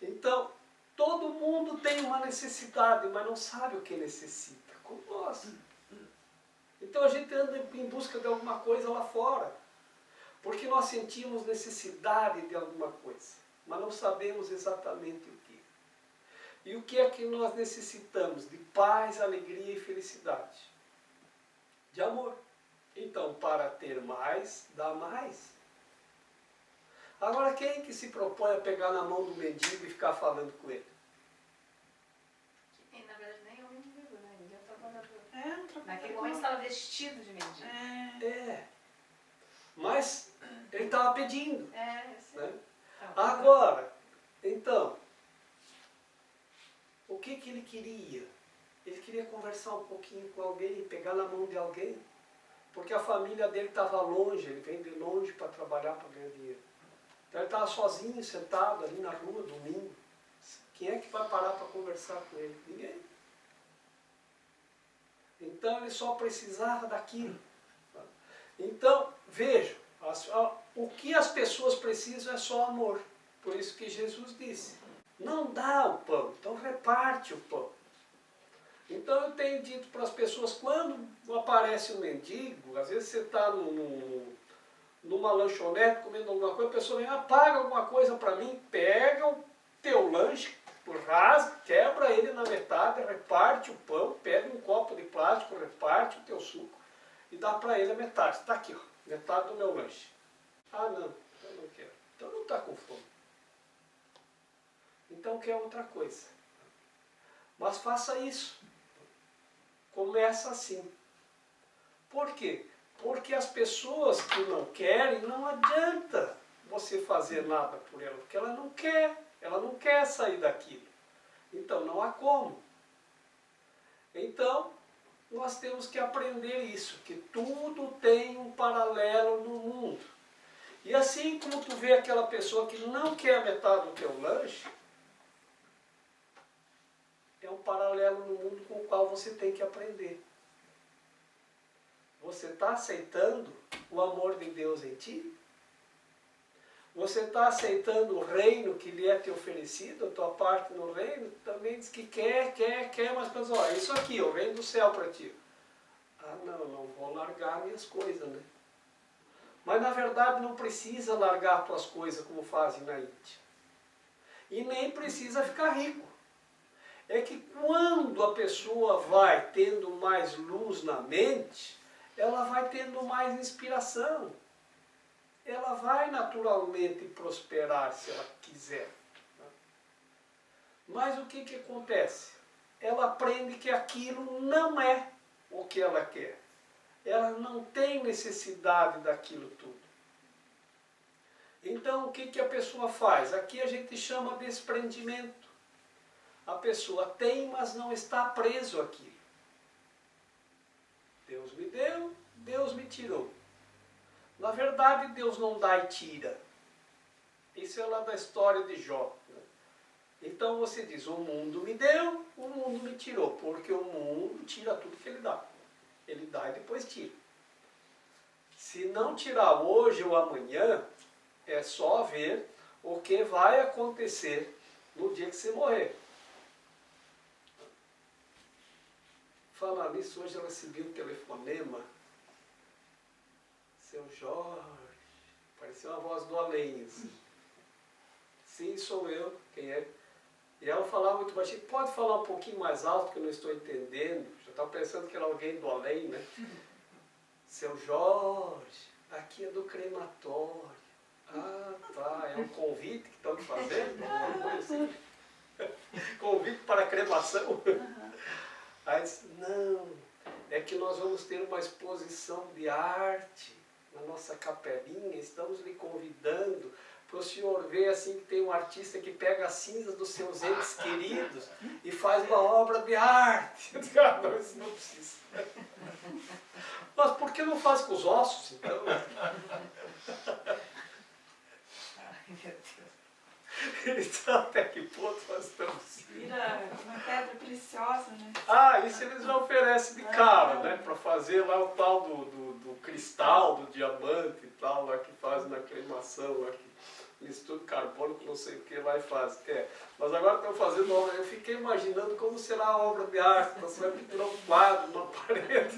Então, todo mundo tem uma necessidade, mas não sabe o que necessita, como nós. Então a gente anda em busca de alguma coisa lá fora, porque nós sentimos necessidade de alguma coisa, mas não sabemos exatamente o que. E o que é que nós necessitamos? De paz, alegria e felicidade. De amor. Então, para ter mais, dá mais. Agora, quem que se propõe a pegar na mão do mendigo e ficar falando com ele? Na verdade, nem é um mendigo, né? Ele é um trabalhador. Naquele momento estava vestido de mendigo. Mas ele estava pedindo. Né? Agora, então, o que ele queria? Ele queria conversar um pouquinho com alguém, pegar na mão de alguém, porque a família dele estava longe, ele vem de longe para trabalhar, para ganhar dinheiro. Então ele estava sozinho, sentado ali na rua, domingo. Quem é que vai parar para conversar com ele? Ninguém. Então ele só precisava daquilo. Então, veja, o que as pessoas precisam é só amor. Por isso que Jesus disse, não dá o pão, então reparte o pão. Então eu tenho dito para as pessoas, quando aparece um mendigo, às vezes você está numa lanchonete comendo alguma coisa, a pessoa vem, paga alguma coisa para mim, pega o teu lanche, rasga, quebra ele na metade, reparte o pão, pega um copo de plástico, reparte o teu suco e dá para ele a metade. Está aqui, ó, metade do meu lanche. Ah, não, eu não quero. Então não está com fome. Então quer outra coisa. Mas faça isso. Começa assim. Por quê? Porque as pessoas que não querem, não adianta você fazer nada por ela, porque ela não quer sair daquilo. Então não há como. Então, nós temos que aprender isso, que tudo tem um paralelo no mundo. E assim como tu vê aquela pessoa que não quer a metade do teu lanche, é um paralelo no mundo com o qual você tem que aprender. Você está aceitando o amor de Deus em ti? Você está aceitando o reino que lhe é te oferecido, a tua parte no reino? Também diz que quer, mas pensa, ó, isso aqui, o reino do céu para ti. Ah, não vou largar minhas coisas, né? Mas na verdade não precisa largar tuas coisas como fazem na Índia. E nem precisa ficar rico. É que quando a pessoa vai tendo mais luz na mente, ela vai tendo mais inspiração. Ela vai naturalmente prosperar se ela quiser. Mas o que acontece? Ela aprende que aquilo não é o que ela quer. Ela não tem necessidade daquilo tudo. Então o que a pessoa faz? Aqui a gente chama de desprendimento. A pessoa tem, mas não está preso àquilo. Deus me deu, Deus me tirou. Na verdade, Deus não dá e tira. Isso é lá da história de Jó. Então você diz, o mundo me deu, o mundo me tirou. Porque o mundo tira tudo que ele dá. Ele dá e depois tira. Se não tirar hoje ou amanhã, é só ver o que vai acontecer no dia que você morrer. Falar nisso, hoje eu recebi um telefonema. Seu Jorge, parecia uma voz do além, assim. Sim, sou eu, quem é? E ela falava muito baixinho, pode falar um pouquinho mais alto que eu não estou entendendo. Já estava pensando que era alguém do além, né? Seu Jorge, aqui é do crematório. Ah, tá, é um convite que estão me fazendo? Uma coisa assim. Convite para a cremação? Aí disse, não, é que nós vamos ter uma exposição de arte na nossa capelinha, estamos lhe convidando para o senhor ver assim que tem um artista que pega as cinzas dos seus entes queridos e faz uma obra de arte. Ah, não, isso não precisa. Mas por que não faz com os ossos, então? Então, até que ponto nós estamos? Vira uma pedra preciosa, né? Ah, isso eles já oferecem de cara, né? Para fazer lá o tal do cristal, do diamante e tal, lá que fazem na cremação, lá que mistura carbono com não sei o que lá e faz. Mas agora estão fazendo obra, eu fiquei imaginando como será a obra de arte, você vai pinturar um quadro numa parede,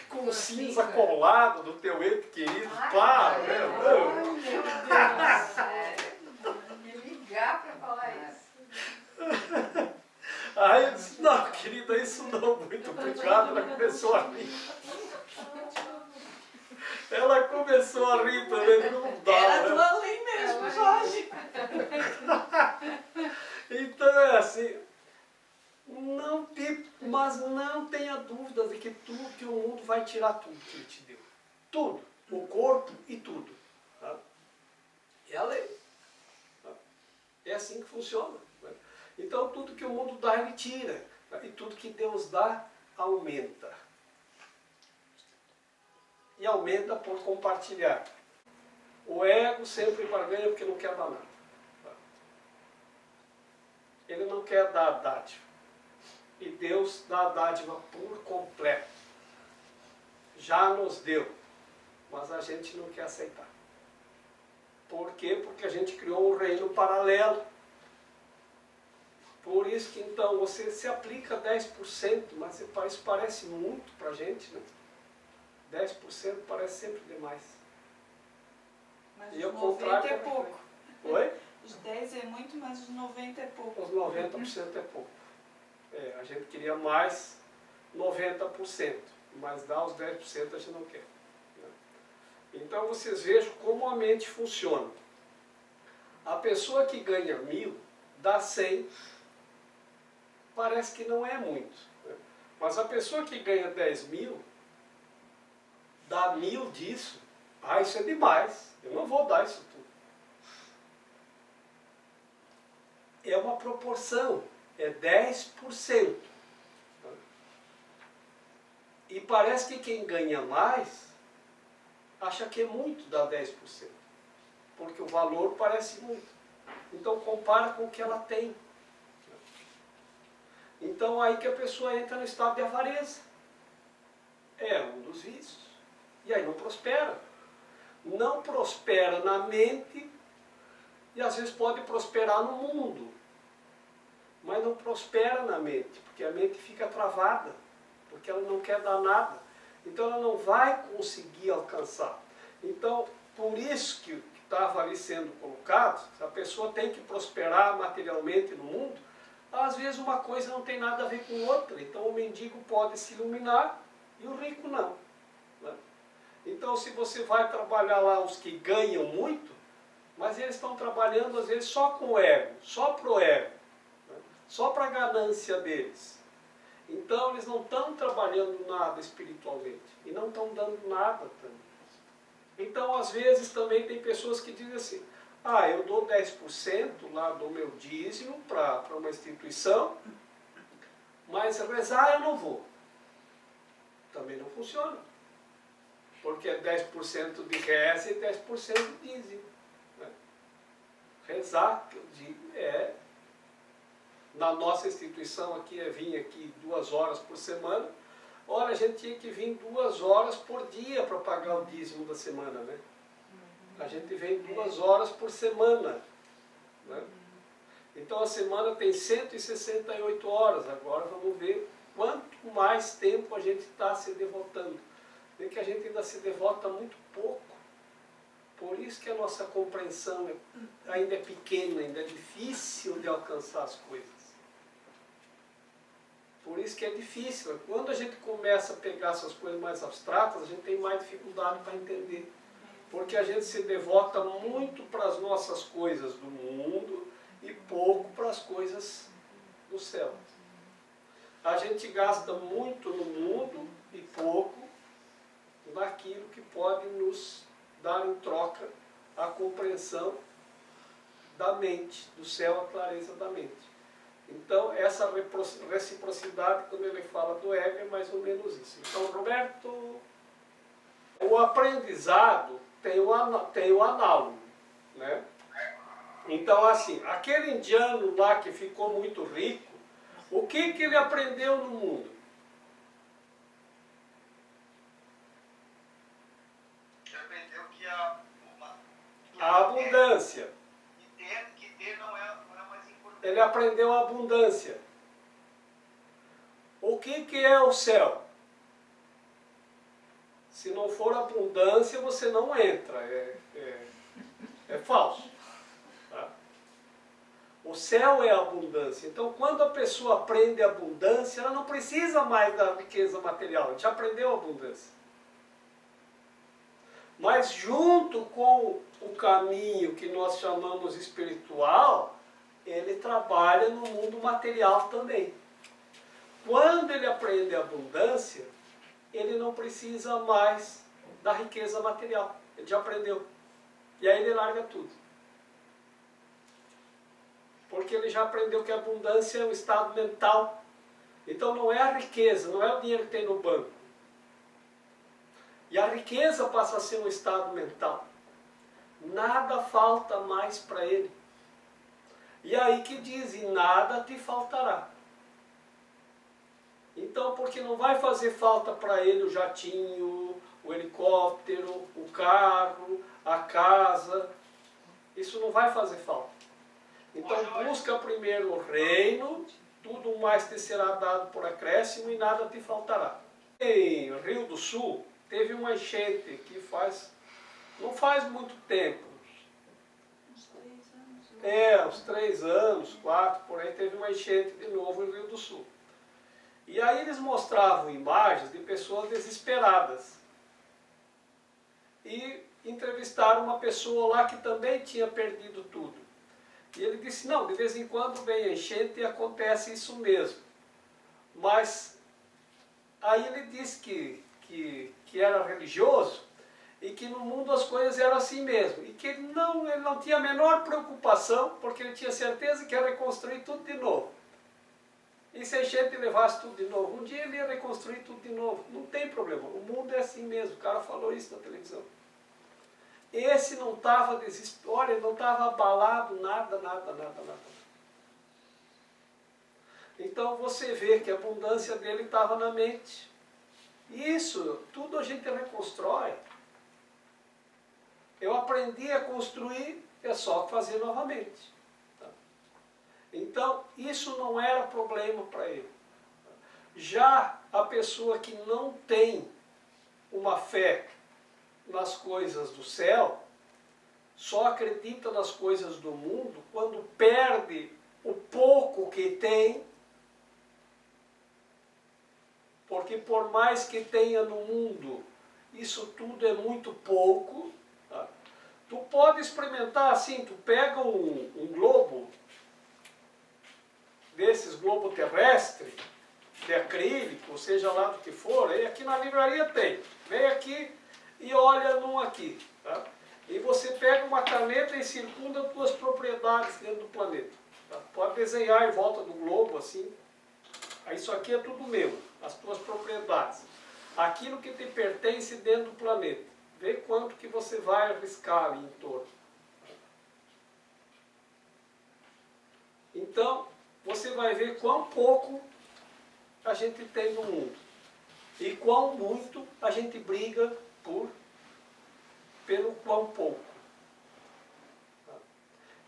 com cinza colado do teu ente querido, claro, né? Meu Deus! Me ligar para falar isso. Aí eu disse, não, querida, isso não, muito obrigado. Ela começou a rir. Ela começou a rir também, não dá. Era do Né? além mesmo, Jorge. Então é assim, mas não tenha dúvida de que tudo, que o mundo vai tirar tudo que ele te deu. Tudo, o corpo e tudo. Tá? É a lei. Tá? É assim que funciona. Né? Então tudo que o mundo dá, ele tira. Tá? E tudo que Deus dá, aumenta. E aumenta por compartilhar. O ego sempre barganha porque não quer dar nada. Tá? Ele não quer dar a dádiva. E Deus dá a dádiva por completo. Já nos deu. Mas a gente não quer aceitar. Por quê? Porque a gente criou um reino paralelo. Por isso que então você se aplica 10%, mas isso parece muito para a gente, né? 10% parece sempre demais. Mas E os ao contrário 90 é é pouco. Oi? Os 10 é muito, mas os 90 é pouco. Os 90% é pouco. A gente queria mais 90%, mas dar os 10% a gente não quer. Né? Então vocês vejam como a mente funciona. A pessoa que ganha 1.000, dá 100, parece que não é muito. Né? Mas a pessoa que ganha 10.000, dá 1.000 disso, isso é demais, eu não vou dar isso tudo. É uma proporção, é 10%. E parece que quem ganha mais, acha que é muito dar 10%. Porque o valor parece muito. Então compara com o que ela tem. Então aí que a pessoa entra no estado de avareza. É um dos vícios. E aí não prospera. Não prospera na mente e às vezes pode prosperar no mundo. Mas não prospera na mente, porque a mente fica travada, porque ela não quer dar nada. Então ela não vai conseguir alcançar. Então, por isso que estava ali sendo colocado, a pessoa tem que prosperar materialmente no mundo, às vezes uma coisa não tem nada a ver com outra. Então o mendigo pode se iluminar e o rico não. Né? Então se você vai trabalhar lá os que ganham muito, mas eles estão trabalhando às vezes só com o ego, só para o ego, né? Só para a ganância deles. Então eles não estão trabalhando nada espiritualmente e não estão dando nada também. Então às vezes também tem pessoas que dizem assim, eu dou 10% lá do meu dízimo para uma instituição, mas rezar eu não vou. Também não funciona. Porque é 10% de reza e 10% de dízimo. Né? Rezar, que eu digo, na nossa instituição aqui, vir aqui 2 horas por semana. Ora, a gente tinha que vir 2 horas por dia para pagar o dízimo da semana, né? A gente vem 2 horas por semana. Né? Então a semana tem 168 horas. Agora vamos ver quanto mais tempo a gente está se devotando. Vê que a gente ainda se devota muito pouco. Por isso que a nossa compreensão ainda é pequena, ainda é difícil de alcançar as coisas. Por isso que é difícil. Quando a gente começa a pegar essas coisas mais abstratas, a gente tem mais dificuldade para entender. Porque a gente se devota muito para as nossas coisas do mundo e pouco para as coisas do céu. A gente gasta muito no mundo e pouco naquilo que pode nos dar em troca a compreensão da mente, do céu, a clareza da mente. Então, essa reciprocidade, quando ele fala do ego, é mais ou menos isso. Então, Roberto, o aprendizado tem o análogo, né? Então, assim, aquele indiano lá que ficou muito rico, o que ele aprendeu no mundo? Ele aprendeu que A abundância. que ter não é mais importante. Ele aprendeu a abundância. O que é o céu? Se não for abundância, você não entra. É falso. Tá? O céu é a abundância. Então, quando a pessoa aprende a abundância, ela não precisa mais da riqueza material. A gente aprendeu a abundância. Mas junto com o caminho que nós chamamos espiritual, ele trabalha no mundo material também. Quando ele aprende a abundância, ele não precisa mais da riqueza material. Ele já aprendeu. E aí ele larga tudo. Porque ele já aprendeu que a abundância é um estado mental. Então não é a riqueza, não é o dinheiro que tem no banco. E a riqueza passa a ser um estado mental. Nada falta mais para ele. E aí que diz, e nada te faltará. Então, porque não vai fazer falta para ele o jatinho, o helicóptero, o carro, a casa. Isso não vai fazer falta. Então busca primeiro o reino, tudo mais te será dado por acréscimo e nada te faltará. Em Rio do Sul, teve uma enchente que não faz muito tempo. Uns 3 anos, 4, por aí teve uma enchente de novo em Rio do Sul. E aí eles mostravam imagens de pessoas desesperadas. E entrevistaram uma pessoa lá que também tinha perdido tudo. E ele disse, não, de vez em quando vem a enchente e acontece isso mesmo. Mas aí ele disse que era religioso e que no mundo as coisas eram assim mesmo. E que ele não tinha a menor preocupação, porque ele tinha certeza que ia reconstruir tudo de novo. E se a enchente levasse tudo de novo, um dia ele ia reconstruir tudo de novo. Não tem problema, o mundo é assim mesmo. O cara falou isso na televisão. Esse não estava desesperado, ele não estava abalado, nada. Então você vê que a abundância dele estava na mente. Isso, tudo a gente reconstrói. Eu aprendi a construir, é só fazer novamente. Então, isso não era problema para ele. Já a pessoa que não tem uma fé nas coisas do céu, só acredita nas coisas do mundo quando perde o pouco que tem, porque por mais que tenha no mundo, isso tudo é muito pouco. Tá? Tu pode experimentar assim, tu pega um globo, desses globo terrestre, de acrílico, seja lá do que for, aí aqui na livraria tem. Vem aqui e olha num aqui. Tá? E você pega uma caneta e circunda tuas propriedades dentro do planeta. Tá? Pode desenhar em volta do globo assim. Isso aqui é tudo meu, as tuas propriedades. Aquilo que te pertence dentro do planeta. Vê quanto que você vai arriscar ali em torno. Então, você vai ver quão pouco a gente tem no mundo. E quão muito a gente briga pelo quão pouco.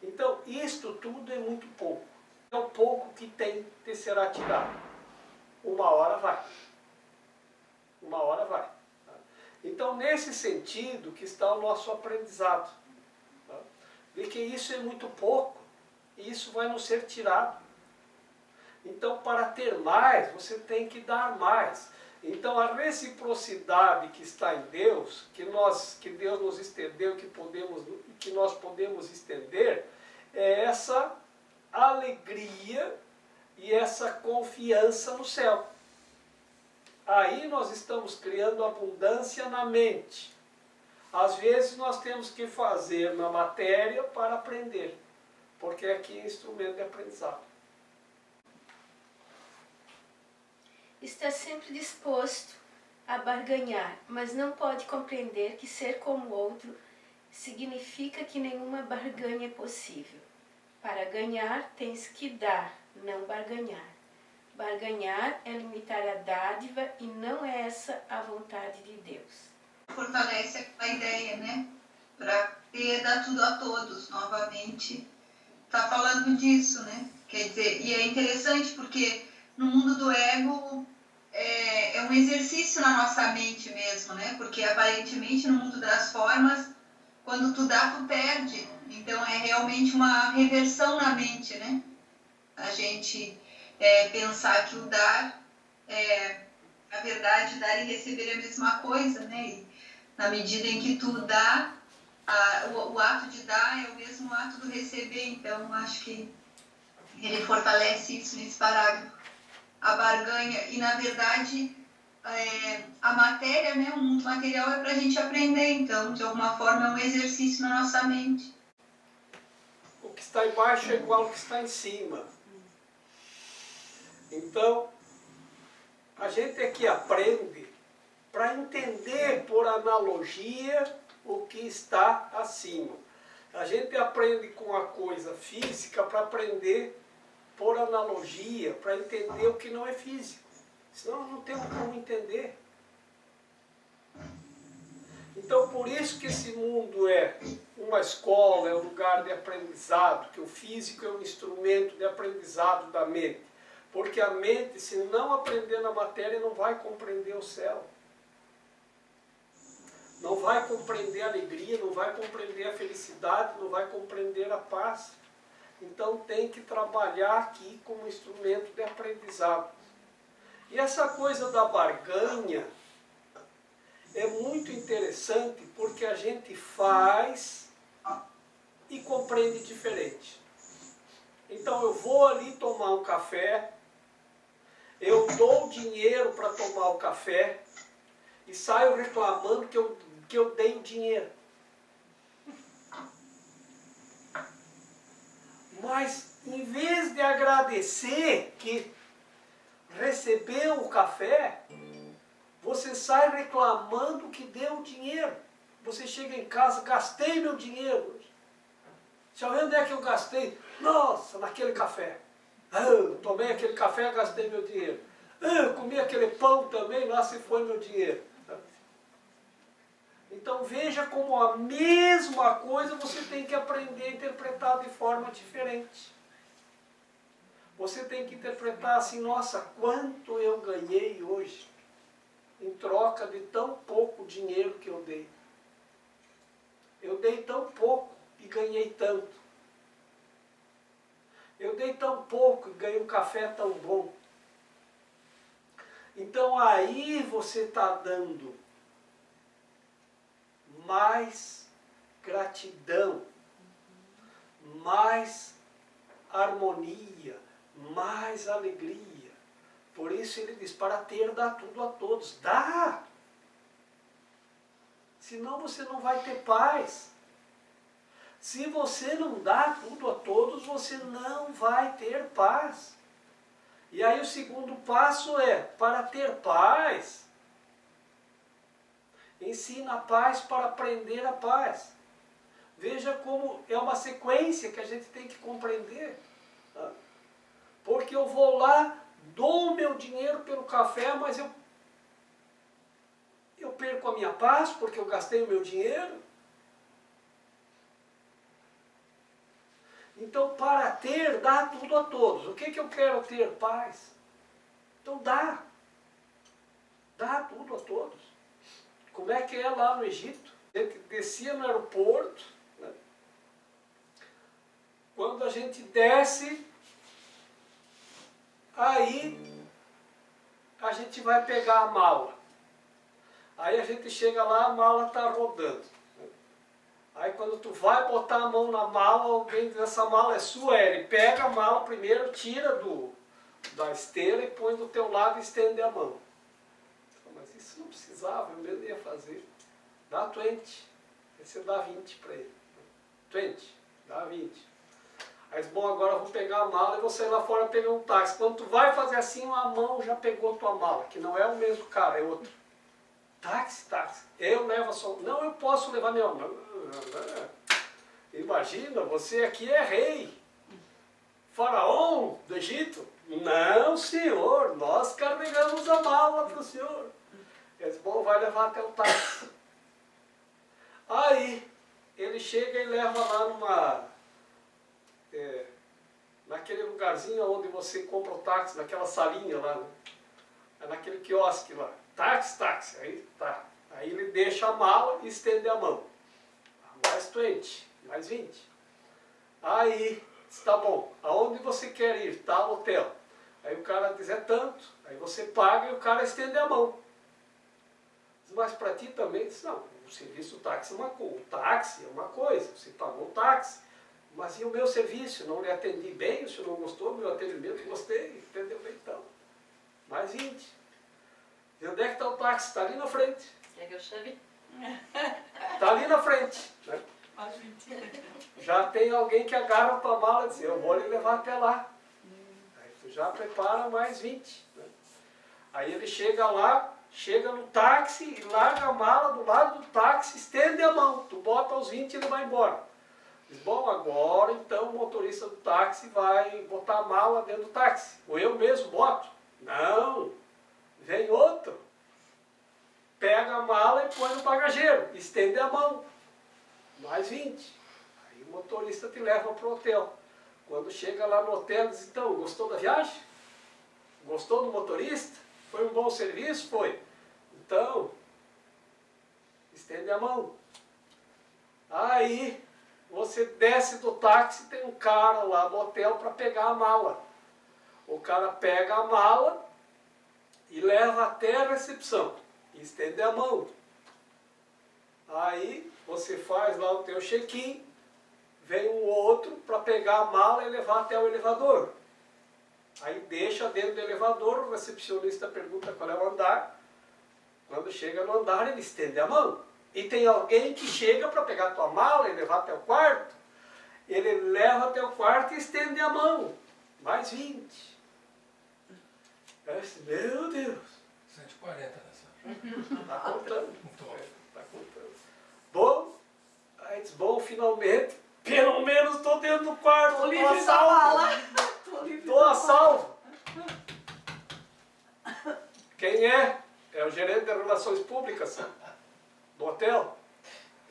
Então, isto tudo é muito pouco. É o pouco que tem te será tirado. Uma hora vai. Uma hora vai. Então, nesse sentido que está o nosso aprendizado. De que isso é muito pouco e isso vai nos ser tirado. Então, para ter mais, você tem que dar mais. Então, a reciprocidade que está em Deus, que Deus nos estendeu, que nós podemos estender, é essa alegria e essa confiança no céu. Aí nós estamos criando abundância na mente. Às vezes nós temos que fazer na matéria para aprender, porque aqui é instrumento de aprendizado. Está sempre disposto a barganhar, mas não pode compreender que ser como o outro significa que nenhuma barganha é possível. Para ganhar, tens que dar, não barganhar. Barganhar é limitar a dádiva e não é essa a vontade de Deus. Fortalece a ideia, né? Para dar tudo a todos, novamente. Está falando disso, né? Quer dizer, e é interessante porque no mundo do ego é um exercício na nossa mente mesmo, né? Porque aparentemente no mundo das formas, quando tu dá, tu perde. Então é realmente uma reversão na mente, né? A gente pensar que o dar na verdade, dar e receber é a mesma coisa, né? E na medida em que tu dá, o ato de dar é o mesmo ato do receber. Então acho que ele fortalece isso nesse parágrafo. A barganha, e na verdade a matéria, né, o mundo material é para a gente aprender, então de alguma forma é um exercício na nossa mente. O que está embaixo é igual ao que está em cima. Então, a gente aqui aprende para entender por analogia o que está acima. A gente aprende com a coisa física para aprender por analogia, para entender o que não é físico. Senão não temos como entender. Então, por isso que esse mundo é uma escola, é um lugar de aprendizado, que o físico é um instrumento de aprendizado da mente. Porque a mente, se não aprender na matéria, não vai compreender o céu. Não vai compreender a alegria, não vai compreender a felicidade, não vai compreender a paz. Então tem que trabalhar aqui como instrumento de aprendizado. E essa coisa da barganha é muito interessante porque a gente faz e compreende diferente. Então eu vou ali tomar um café, eu dou dinheiro para tomar o café e saio reclamando que eu dei o dinheiro. Mas em vez de agradecer que recebeu o café, você sai reclamando que deu o dinheiro. Você chega em casa, gastei meu dinheiro. Deixa eu ver onde é que eu gastei. Nossa, naquele café. Tomei aquele café, gastei meu dinheiro. Comi aquele pão também, lá se foi meu dinheiro. Então veja como a mesma coisa você tem que aprender a interpretar de forma diferente. Você tem que interpretar assim, nossa, quanto eu ganhei hoje em troca de tão pouco dinheiro que eu dei. Eu dei tão pouco e ganhei tanto. Eu dei tão pouco e ganhei um café tão bom. Então aí você está dando mais gratidão, mais harmonia, mais alegria. Por isso ele diz, para ter, dá tudo a todos. Dá! Senão você não vai ter paz. Se você não dá tudo a todos, você não vai ter paz. E aí o segundo passo é, para ter paz, ensina a paz para aprender a paz. Veja como é uma sequência que a gente tem que compreender. Tá? Porque eu vou lá, dou o meu dinheiro pelo café, mas eu perco a minha paz porque eu gastei o meu dinheiro. Então, para ter, dá tudo a todos. O que eu quero ter? Paz. Então dá. Dá tudo a todos. Como é que é lá no Egito? A gente descia no aeroporto, né? Quando a gente desce, aí a gente vai pegar a mala. Aí a gente chega lá, a mala está rodando. Aí quando tu vai botar a mão na mala, alguém diz, essa mala é sua, ele pega a mala primeiro, tira da esteira e põe do teu lado e estende a mão. Mas isso não precisava, eu mesmo ia fazer. Dá 20. Aí você dá 20 para ele. 20, dá 20. Aí bom, agora eu vou pegar a mala e vou sair lá fora pegar um táxi. Quando tu vai fazer assim, uma mão já pegou tua mala, que não é o mesmo cara, é outro. Táxi. Eu levo só. Não, eu posso levar minha mão. Imagina, você aqui é rei. Faraó do Egito. Não, senhor, nós carregamos a mala para o senhor. Ele disse, bom, vai levar até o táxi. Aí, ele chega e leva lá naquele lugarzinho onde você compra o táxi, naquela salinha lá, né? Naquele quiosque lá. Táxi, aí tá. Aí ele deixa a mala e estende a mão. Mais 20, mais 20. Aí, está bom, aonde você quer ir? Tal hotel. Aí o cara diz, é tanto. Aí você paga e o cara estende a mão. Mas para ti também, diz, não, o serviço do táxi é uma coisa. O táxi é uma coisa, você pagou o táxi. Mas e o meu serviço? Não lhe atendi bem? O senhor não gostou do meu atendimento? Gostei, entendeu bem então. Mais 20. E onde é que está o táxi? Está ali na frente. Quer que eu chame? Está ali na frente. Né? Já tem alguém que agarra a tua mala e diz, eu vou lhe levar até lá. Aí tu já prepara mais 20. Né? Aí ele chega lá, chega no táxi e larga a mala do lado do táxi, estende a mão. Tu bota os 20 e ele vai embora. Diz, bom, agora então o motorista do táxi vai botar a mala dentro do táxi. Ou eu mesmo boto. Não, vem outro. Pega a mala e põe no bagageiro. passageiro, estende a mão, mais 20. Aí o motorista te leva para o hotel. Quando chega lá no hotel, diz, então, gostou da viagem? Gostou do motorista? Foi um bom serviço? Foi. Então, estende a mão. Aí, você desce do táxi, tem um cara lá no hotel para pegar a mala. O cara pega a mala e leva até a recepção. Estende a mão. Aí, você faz lá o teu check-in, vem um outro para pegar a mala e levar até o elevador. Aí deixa dentro do elevador, o recepcionista pergunta qual é o andar. Quando chega no andar, ele estende a mão. E tem alguém que chega para pegar a tua mala e levar até o quarto. Ele leva até o quarto e estende a mão. Mais 20. Meu Deus. 140 nessa. Está contando. Tô. Está contando. Bom, aí diz, bom, finalmente, pelo menos estou dentro do quarto. Tô Estou livre a da salvo. mala. Tô livre Estou da a mala. salvo. Quem é? É o gerente de relações públicas do hotel.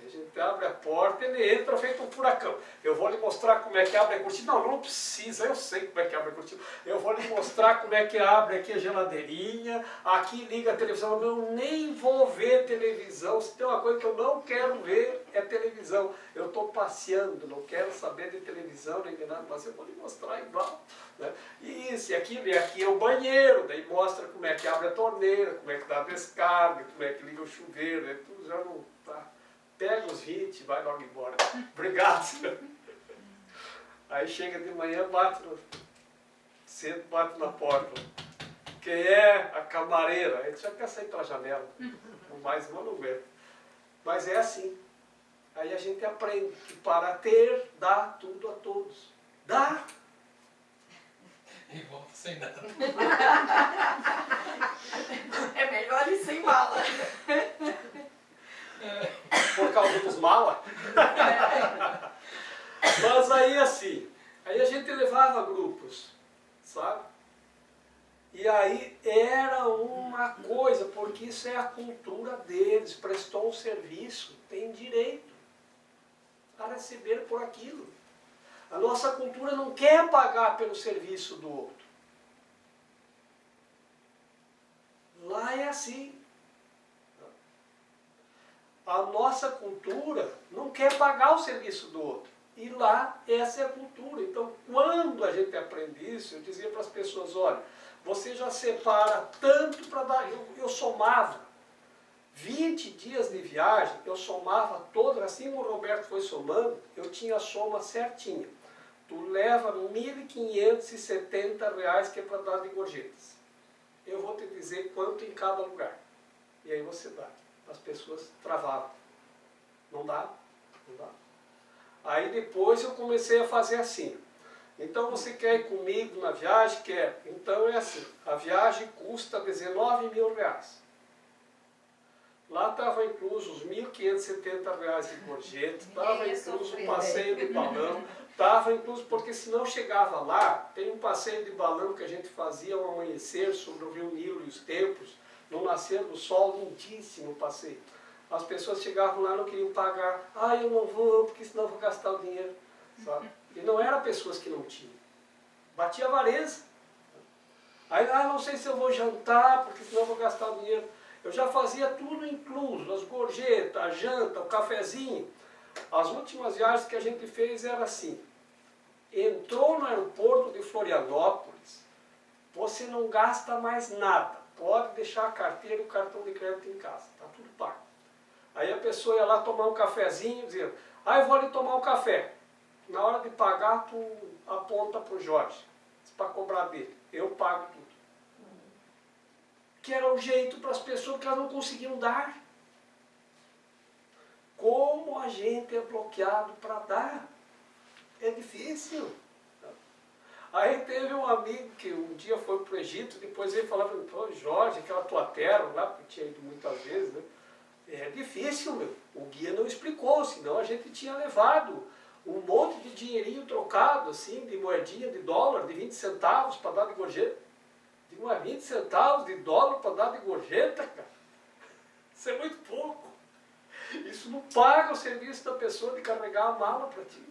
A gente abre a porta, ele entra feito um furacão. Eu vou lhe mostrar como é que abre a cortina. Não, não precisa, eu sei como é que abre a cortina. Eu vou lhe mostrar como é que abre aqui a geladeirinha, aqui liga a televisão. Eu nem vou ver televisão. Se tem uma coisa que eu não quero ver, é televisão. Eu estou passeando, não quero saber de televisão nem de nada, mas eu vou lhe mostrar igual. Né? E isso, e aquilo, e aqui é o banheiro, daí mostra como é que abre a torneira, como é que dá a descarga, como é que liga o chuveiro, né? Tudo já não tá. Pega os 20 e vai logo embora. Obrigado. Aí chega de manhã, cedo bate na porta. Quem é? A camareira. A gente já quer sair pela janela. Mais uma não aguenta. Mas é assim. Aí a gente aprende que para ter, dá tudo a todos. Dá. E volta sem nada. É melhor ir sem mala. Por causa dos malas. Mas aí assim, aí a gente levava grupos, sabe? E aí era uma coisa, porque isso é a cultura deles, prestou um serviço, tem direito a receber por aquilo. A nossa cultura não quer pagar pelo serviço do outro. Lá é assim. A nossa cultura não quer pagar o serviço do outro. E lá, essa é a cultura. Então, quando a gente aprende isso, eu dizia para as pessoas, olha, você já separa tanto para dar... Eu somava 20 dias de viagem, eu somava todas, assim como o Roberto foi somando, eu tinha a soma certinha. Tu leva R$ 1.570 que é para dar de gorjetas. Eu vou te dizer quanto em cada lugar. E aí você dá. As pessoas travavam. Não dá? Não dá. Aí depois eu comecei a fazer assim. Então você quer ir comigo na viagem? Quer. Então é assim. A viagem custa R$19.000. Lá estava incluso os R$ 1.570 de gorjeta, estava incluso o passeio de balão, estava incluso, porque se não chegava lá, tem um passeio de balão que a gente fazia ao amanhecer sobre o rio Nilo e os templos, no nascer do sol, lindíssimo passeio. As pessoas chegavam lá e não queriam pagar. Ah, eu não vou, porque senão eu vou gastar o dinheiro. Sabe? E não eram pessoas que não tinham. Batia a avareza. Aí, não sei se eu vou jantar, porque senão eu vou gastar o dinheiro. Eu já fazia tudo incluso, as gorjetas, a janta, o cafezinho. As últimas viagens que a gente fez era assim. Entrou no aeroporto de Florianópolis, você não gasta mais nada. Pode deixar a carteira e o cartão de crédito em casa, está tudo pago. Aí a pessoa ia lá tomar um cafezinho, dizia, eu vou ali tomar um café. Na hora de pagar, tu aponta para o Jorge, para cobrar dele. Eu pago tudo. Que era o jeito para as pessoas que elas não conseguiam dar. Como a gente é bloqueado para dar? É difícil. Aí teve um amigo que um dia foi para o Egito, depois ele falava, pô, Jorge, aquela tua terra lá, porque tinha ido muitas vezes, né? É difícil, meu. O guia não explicou, senão a gente tinha levado um monte de dinheirinho trocado, assim, de moedinha de dólar, de 20 centavos para dar de gorjeta. Digo, mas 20 centavos de dólar para dar de gorjeta, cara? Isso é muito pouco. Isso não paga o serviço da pessoa de carregar a mala para ti.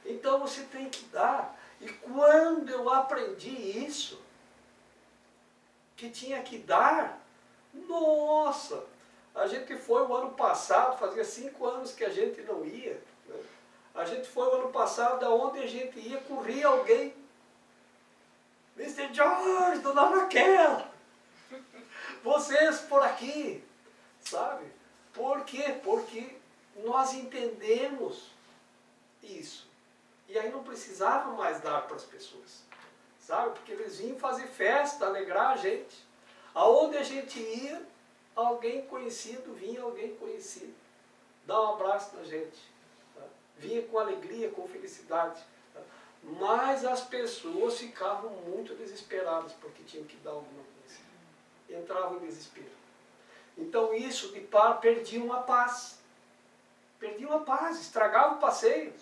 Então você tem que dar. E quando eu aprendi isso, que tinha que dar, nossa, a gente foi o ano passado, fazia 5 anos que a gente não ia. Né? A gente foi o ano passado, da onde a gente ia, corria alguém. Mr. George, Dona Raquel, vocês por aqui, sabe? Por quê? Porque nós entendemos isso. E aí não precisava mais dar para as pessoas, sabe? Porque eles vinham fazer festa, alegrar a gente. Aonde a gente ia, alguém conhecido, vinha alguém conhecido, dar um abraço na gente. Tá? Vinha com alegria, com felicidade. Tá? Mas as pessoas ficavam muito desesperadas, porque tinham que dar alguma coisa. Entravam em desespero. Então isso, de par, perdiam a paz. Perdiam a paz, estragava o passeio.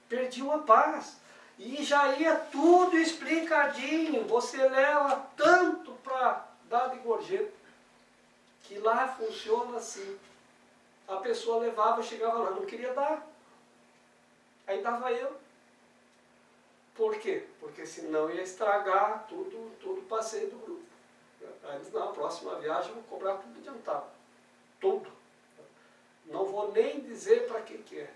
Perdiam a paz. E já ia tudo explicadinho. Você leva tanto para dar de gorjeta, que lá funciona assim. A pessoa levava, chegava lá, não queria dar. Aí dava eu. Por quê? Porque senão ia estragar todo o passeio do grupo. Aí eles, não, a próxima viagem eu vou cobrar tudo adiantado. Tudo. Não vou nem dizer para quem que é.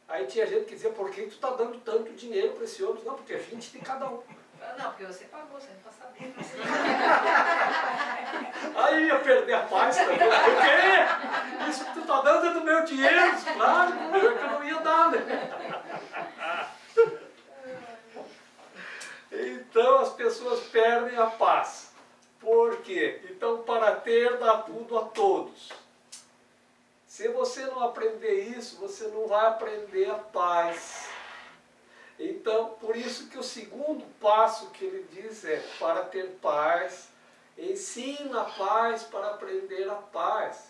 Aí tinha gente que dizia, por que tu está dando tanto dinheiro para esse ônibus? Não, porque é 20 de cada um. Não, porque você pagou, você não está sabendo. Aí ia perder a paz também. O quê? Isso que tu está dando é do meu dinheiro? Claro, eu que não ia dar, né? Então as pessoas perdem a paz. Por quê? Então, para ter, dá tudo a todos. Se você não aprender isso, você não vai aprender a paz. Então, por isso que o segundo passo que ele diz é, para ter paz, ensina a paz para aprender a paz.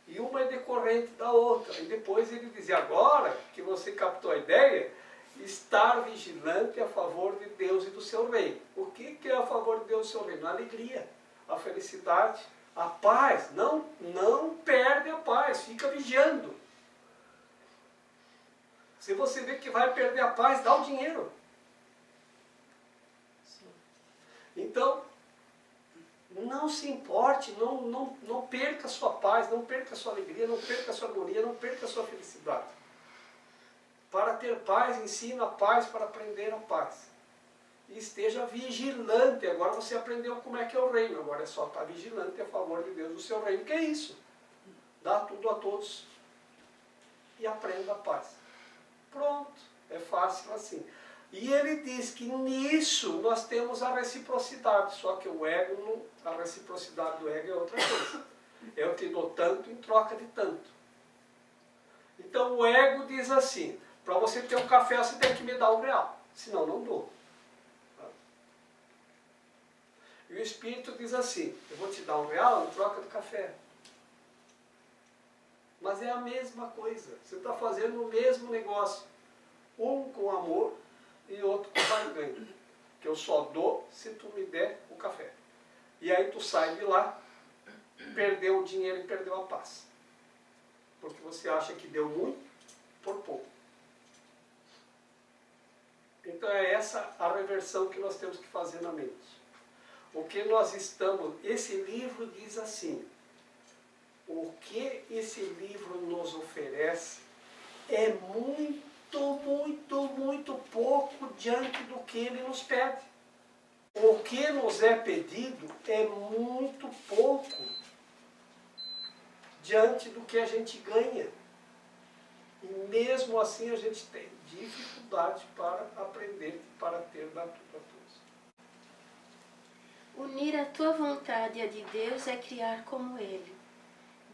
E uma é decorrente da outra. E depois ele diz, agora que você captou a ideia, estar vigilante a favor de Deus e do seu reino. O que é a favor de Deus e do seu reino? A alegria, a felicidade, a paz. Não perde a paz, fica vigiando. Se você vê que vai perder a paz, dá o dinheiro. Então, não se importe, não perca a sua paz, não perca a sua alegria, não perca a sua harmonia, não perca a sua felicidade. Para ter paz, ensina a paz para aprender a paz. E esteja vigilante. Agora você aprendeu como é que é o reino. Agora é só estar vigilante a favor de Deus, do seu reino. Que é isso? Dá tudo a todos e aprenda a paz. Pronto. É fácil assim. E ele diz que nisso nós temos a reciprocidade. Só que o ego, a reciprocidade do ego é outra coisa. Eu te dou tanto em troca de tanto. Então o ego diz assim, para você ter um café você tem que me dar R$1, senão não dou. E o Espírito diz assim, eu vou te dar R$1 em troca do café. Mas é a mesma coisa, você está fazendo o mesmo negócio. Um com amor e outro com barganha. Que eu só dou se tu me der o café. E aí tu sai de lá, perdeu o dinheiro e perdeu a paz. Porque você acha que deu muito por pouco. Então é essa a reversão que nós temos que fazer na mente. O que nós estamos... Esse livro diz assim, o que esse livro nos oferece é muito pouco diante do que ele nos pede. O que nos é pedido é muito pouco diante do que a gente ganha. E mesmo assim a gente tem dificuldade para aprender, para ter da tudo a todos. Unir a tua vontade à de Deus é criar como Ele.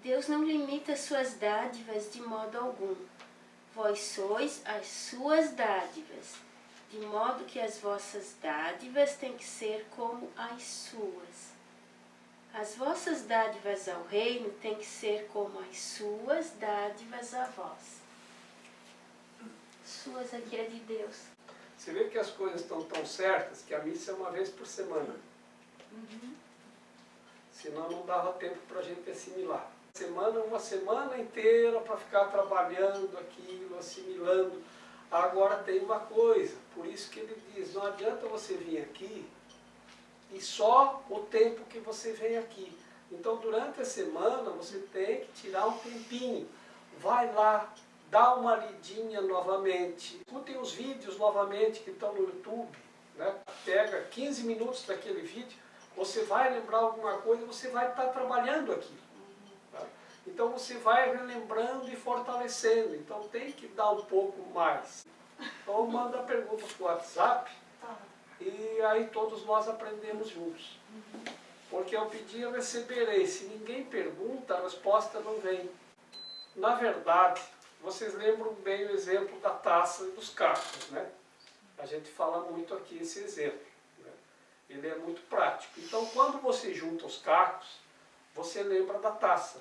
Deus não limita suas dádivas de modo algum. Vós sois as suas dádivas, de modo que as vossas dádivas têm que ser como as suas. As vossas dádivas ao reino têm que ser como as suas dádivas a vós. Suas aqui é de Deus. Você vê que as coisas estão tão certas que a missa é uma vez por semana. senão não dava tempo para a gente assimilar. Uma semana inteira para ficar trabalhando aquilo, assimilando. Agora tem uma coisa, por isso que ele diz, não adianta você vir aqui e só o tempo que você vem aqui. Então durante a semana você tem que tirar um tempinho, vai lá, dá uma lidinha novamente, escutem os vídeos novamente que estão no YouTube, né? Pega 15 minutos daquele vídeo, você vai lembrar alguma coisa, você vai estar trabalhando aqui. Tá? Então você vai relembrando e fortalecendo, então tem que dar um pouco mais. Então manda a pergunta para o WhatsApp e aí todos nós aprendemos juntos. Porque eu pedi eu receberei, se ninguém pergunta, a resposta não vem. Na verdade, vocês lembram bem o exemplo da taça e dos cacos, né? A gente fala muito aqui esse exemplo, né? Ele é muito prático. Então, quando você junta os cacos, você lembra da taça.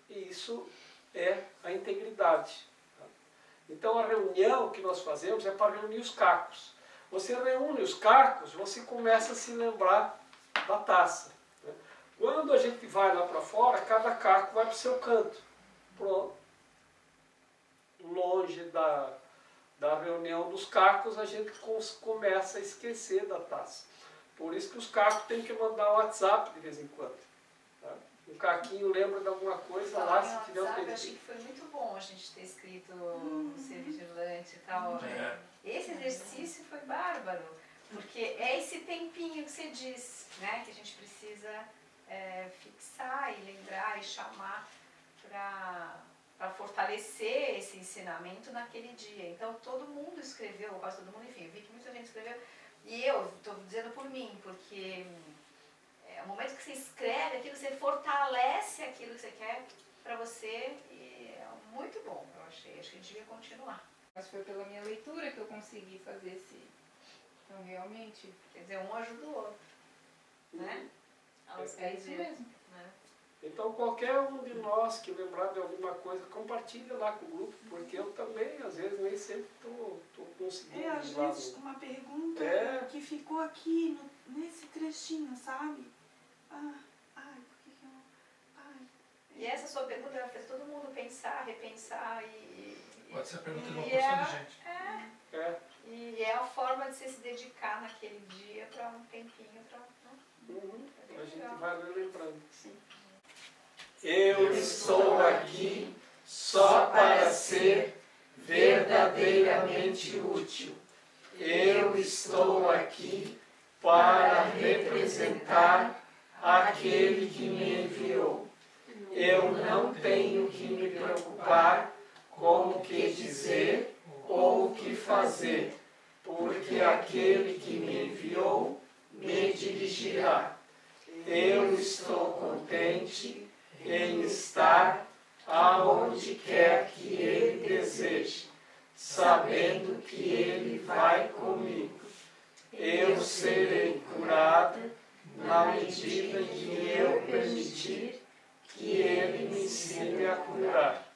E isso é a integridade. Tá? Então, a reunião que nós fazemos é para reunir os cacos. Você reúne os cacos, você começa a se lembrar da taça. Né? Quando a gente vai lá para fora, cada caco vai para o seu canto. Pronto. Longe da reunião dos cacos, a gente começa a esquecer da taça. Por isso que os cacos têm que mandar um WhatsApp de vez em quando. Tá? Um caquinho lembra de alguma coisa lá, se tiver um Eu achei tempinho. que foi muito bom a gente ter escrito ser vigilante e tal. Esse exercício foi bárbaro, porque é esse tempinho que você diz, né, que a gente precisa fixar e lembrar e chamar para fortalecer esse ensinamento naquele dia. Então todo mundo escreveu, quase todo mundo, enfim, eu vi que muita gente escreveu, e eu estou dizendo por mim, porque é o momento que você escreve aquilo, você fortalece aquilo que você quer para você, e é muito bom, eu achei, acho que a gente devia continuar. Mas foi pela minha leitura que eu consegui fazer esse... Então, realmente... Quer dizer, um ajuda o outro, né? Ao É isso escrever, mesmo. né? Então qualquer um de nós que lembrar de alguma coisa, compartilha lá com o grupo, porque eu também, às vezes, nem sempre estou conseguindo. Às ir lá vezes no- uma pergunta que ficou aqui nesse trechinho, sabe? Por que eu... E essa sua pergunta ela fez todo mundo pensar, repensar Pode ser a pergunta de uma e porção de gente. E é a forma de você se dedicar naquele dia para um tempinho para... A gente vai lembrando. Eu estou aqui só para ser verdadeiramente útil. Eu estou aqui para representar aquele que me enviou. Eu não tenho que me preocupar com o que dizer ou o que fazer, porque aquele que me enviou me dirigirá. Eu estou contente em estar aonde quer que Ele deseje, sabendo que Ele vai comigo. Eu serei curado na medida em que eu permitir que Ele me ensine a curar.